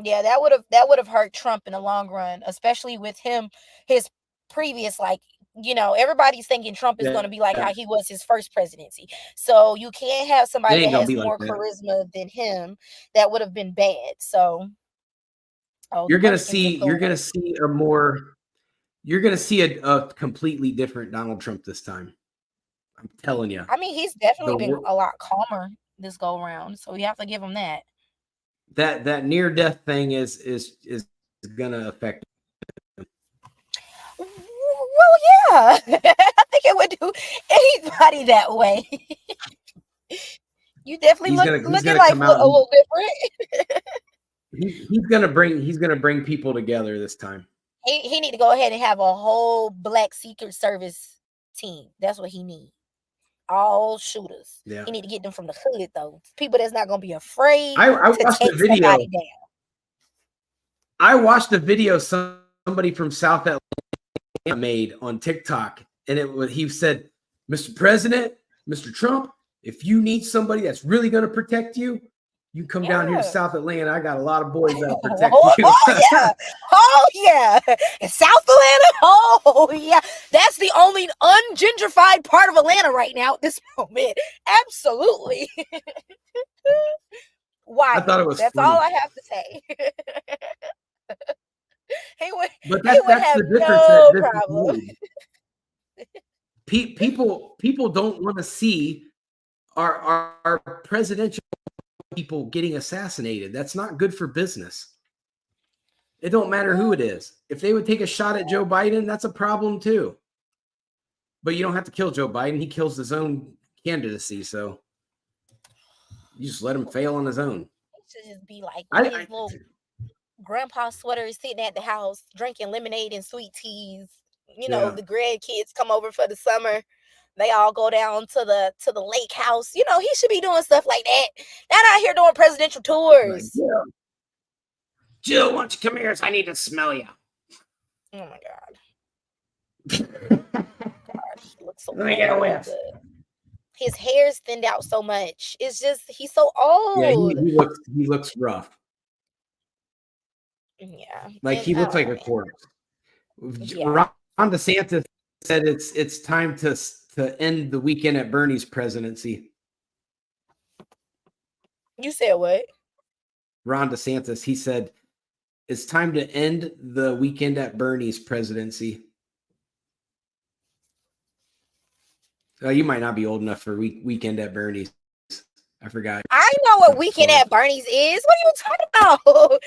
Yeah, that would have hurt Trump in the long run, especially with him, his previous, like, you know, everybody's thinking Trump is going to be like how he was his first presidency. So you can't have somebody that has more charisma than him. That would have been bad. So you're going to see a completely different Donald Trump this time. I'm telling you. I mean, he's definitely been a lot calmer this go around, so you have to give him that. That near death thing is going to affect him. Well, yeah. I think it would do anybody that way. You definitely looking like a little different. He's gonna bring people together this time. He need to go ahead and have a whole black Secret Service team. That's what he needs. All shooters. Yeah. He need to get them from the hood, though. People that's not gonna be afraid I watched the video. Somebody down. I watched the video somebody from South Atlanta made on TikTok, and he said, "Mr. President, Mr. Trump, if you need somebody that's really gonna protect you, you come down here to South Atlanta. I got a lot of boys that'll protect you." Oh yeah. In South Atlanta. Oh yeah. That's the only ungentrified part of Atlanta right now at this moment. Absolutely. Why? I thought it was That's funny. all I have to say. he But would that's have the difference that no this is problem. made. People don't want to see our presidential people getting assassinated. That's not good for business. It don't matter who it is. If they would take a shot at Joe Biden, that's a problem too. But you don't have to kill Joe Biden. He kills his own candidacy, so you just let him fail on his own. He should just be like with his little grandpa sweater, sitting at the house drinking lemonade and sweet teas. You know, the grandkids come over for the summer. They all go down to the lake house. You know, he should be doing stuff like that. Not out here doing presidential tours. Jill, why don't you come here? I need to smell you. Oh my God. Gosh, he looks so Let me get a whiff. His hair's thinned out so much. It's just he's so old. Yeah, he looks rough. Yeah, like he looks like a corpse. Yeah. Ron DeSantis said it's time to end the weekend at Bernie's presidency. You said what? Ron DeSantis, he said it's time to end the weekend at Bernie's presidency. You might not be old enough for weekend at Bernie's. I forgot. I know what weekend at Bernie's is. What are you talking about?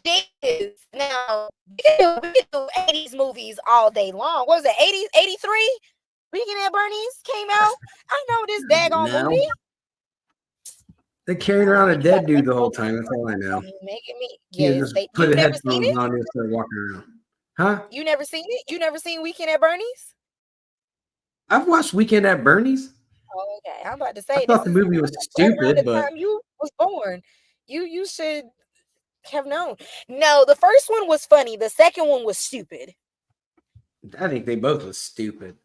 This now we can do 80s movies all day long. What was it? 80s, 83? Weekend at Bernie's came out. I know this daggone movie. They carried around a dead dude the whole time. That's all I know. Making me, yes, put headphones on and start walking around. Huh? You never seen it? You never seen Weekend at Bernie's? I've watched Weekend at Bernie's. Oh, okay. I'm about to say I thought the movie was stupid, but time you was born, you should have known. No, the first one was funny. The second one was stupid. I think they both was stupid.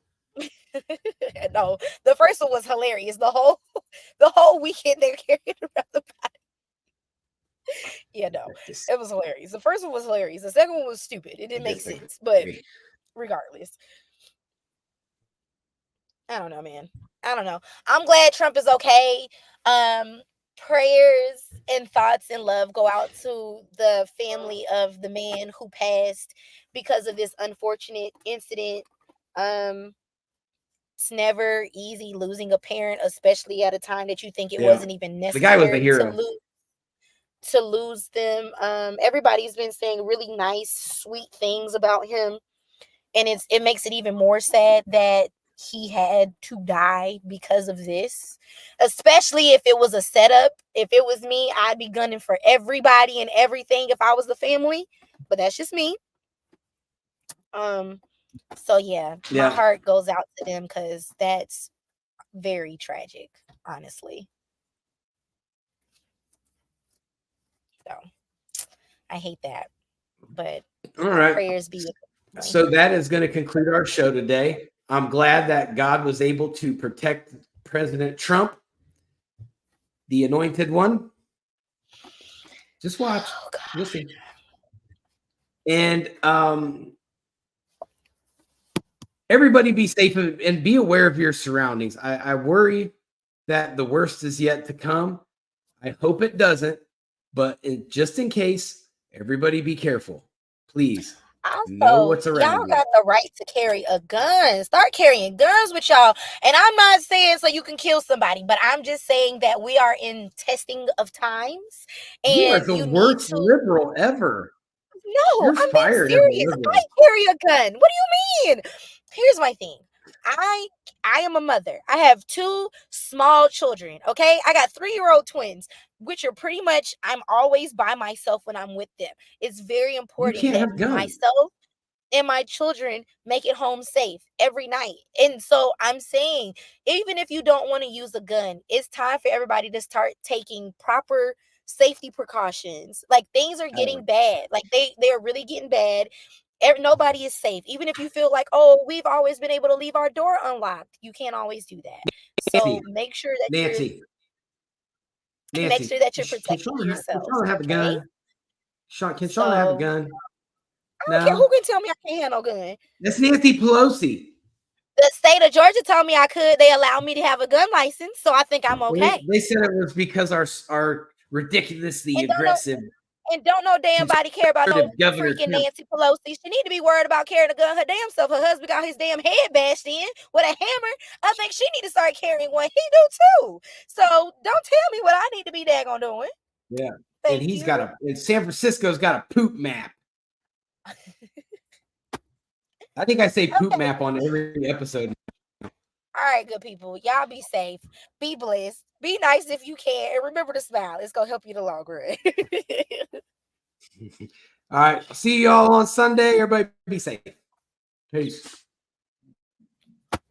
No, the first one was hilarious. The whole weekend they carried around the body. Yeah, no, it was hilarious. The first one was hilarious. The second one was stupid. It didn't make sense, but regardless, I don't know, man. I don't know. I'm glad Trump is okay. Prayers and thoughts and love go out to the family of the man who passed because of this unfortunate incident. It's never easy losing a parent, especially at a time that you think it wasn't even necessary. The guy was the hero. To lose them. Everybody's been saying really nice, sweet things about him, and it makes it even more sad that he had to die because of this, especially if it was a setup. If it was me, I'd be gunning for everybody and everything if I was the family, but that's just me. So yeah, my heart goes out to them because that's very tragic, honestly. So I hate that, but all right, prayers be. So that is going to conclude our show today. I'm glad that God was able to protect President Trump, the anointed one. Just watch, listen, and everybody be safe and be aware of your surroundings. I worry that the worst is yet to come. I hope it doesn't, but just in case, everybody be careful, please. Also, know what's around y'all got the right to carry a gun. Start carrying guns with y'all. And I'm not saying so you can kill somebody, but I'm just saying that we are in testing of times. And you are the worst liberal ever. No, I'm being serious. I carry a gun. What do you mean? Here's my thing. I am a mother. I have 2 small children. Okay. I got 3-year-old twins, which are pretty much, I'm always by myself when I'm with them. It's very important that myself and my children make it home safe every night. And so I'm saying, even if you don't want to use a gun, it's time for everybody to start taking proper safety precautions. Like, things are getting bad. Like, they're really getting bad. Nobody is safe. Even if you feel like, oh, we've always been able to leave our door unlocked, you can't always do that. So make sure that Nancy, make sure that you're protecting yourself. Can Sean have a gun? Can Sean have a gun? I don't care who can tell me I can't have no gun. That's Nancy Pelosi. The state of Georgia told me I could. They allowed me to have a gun license, so I think I'm okay. They said it was because our ridiculously And don't know, aggressive and don't no damn body care about no Governor freaking Kemp. Nancy Pelosi. She need to be worried about carrying a gun her damn self. Her husband got his damn head bashed in with a hammer. I think she need to start carrying one. He do too. So don't tell me what I need to be daggone doing. Yeah. Thank And he's you. got and San Francisco's got a poop map. I think I say poop map on every episode. All right, good people. Y'all be safe. Be blessed. Be nice if you can. And remember to smile. It's going to help you the long run. All right. See y'all on Sunday. Everybody be safe. Peace.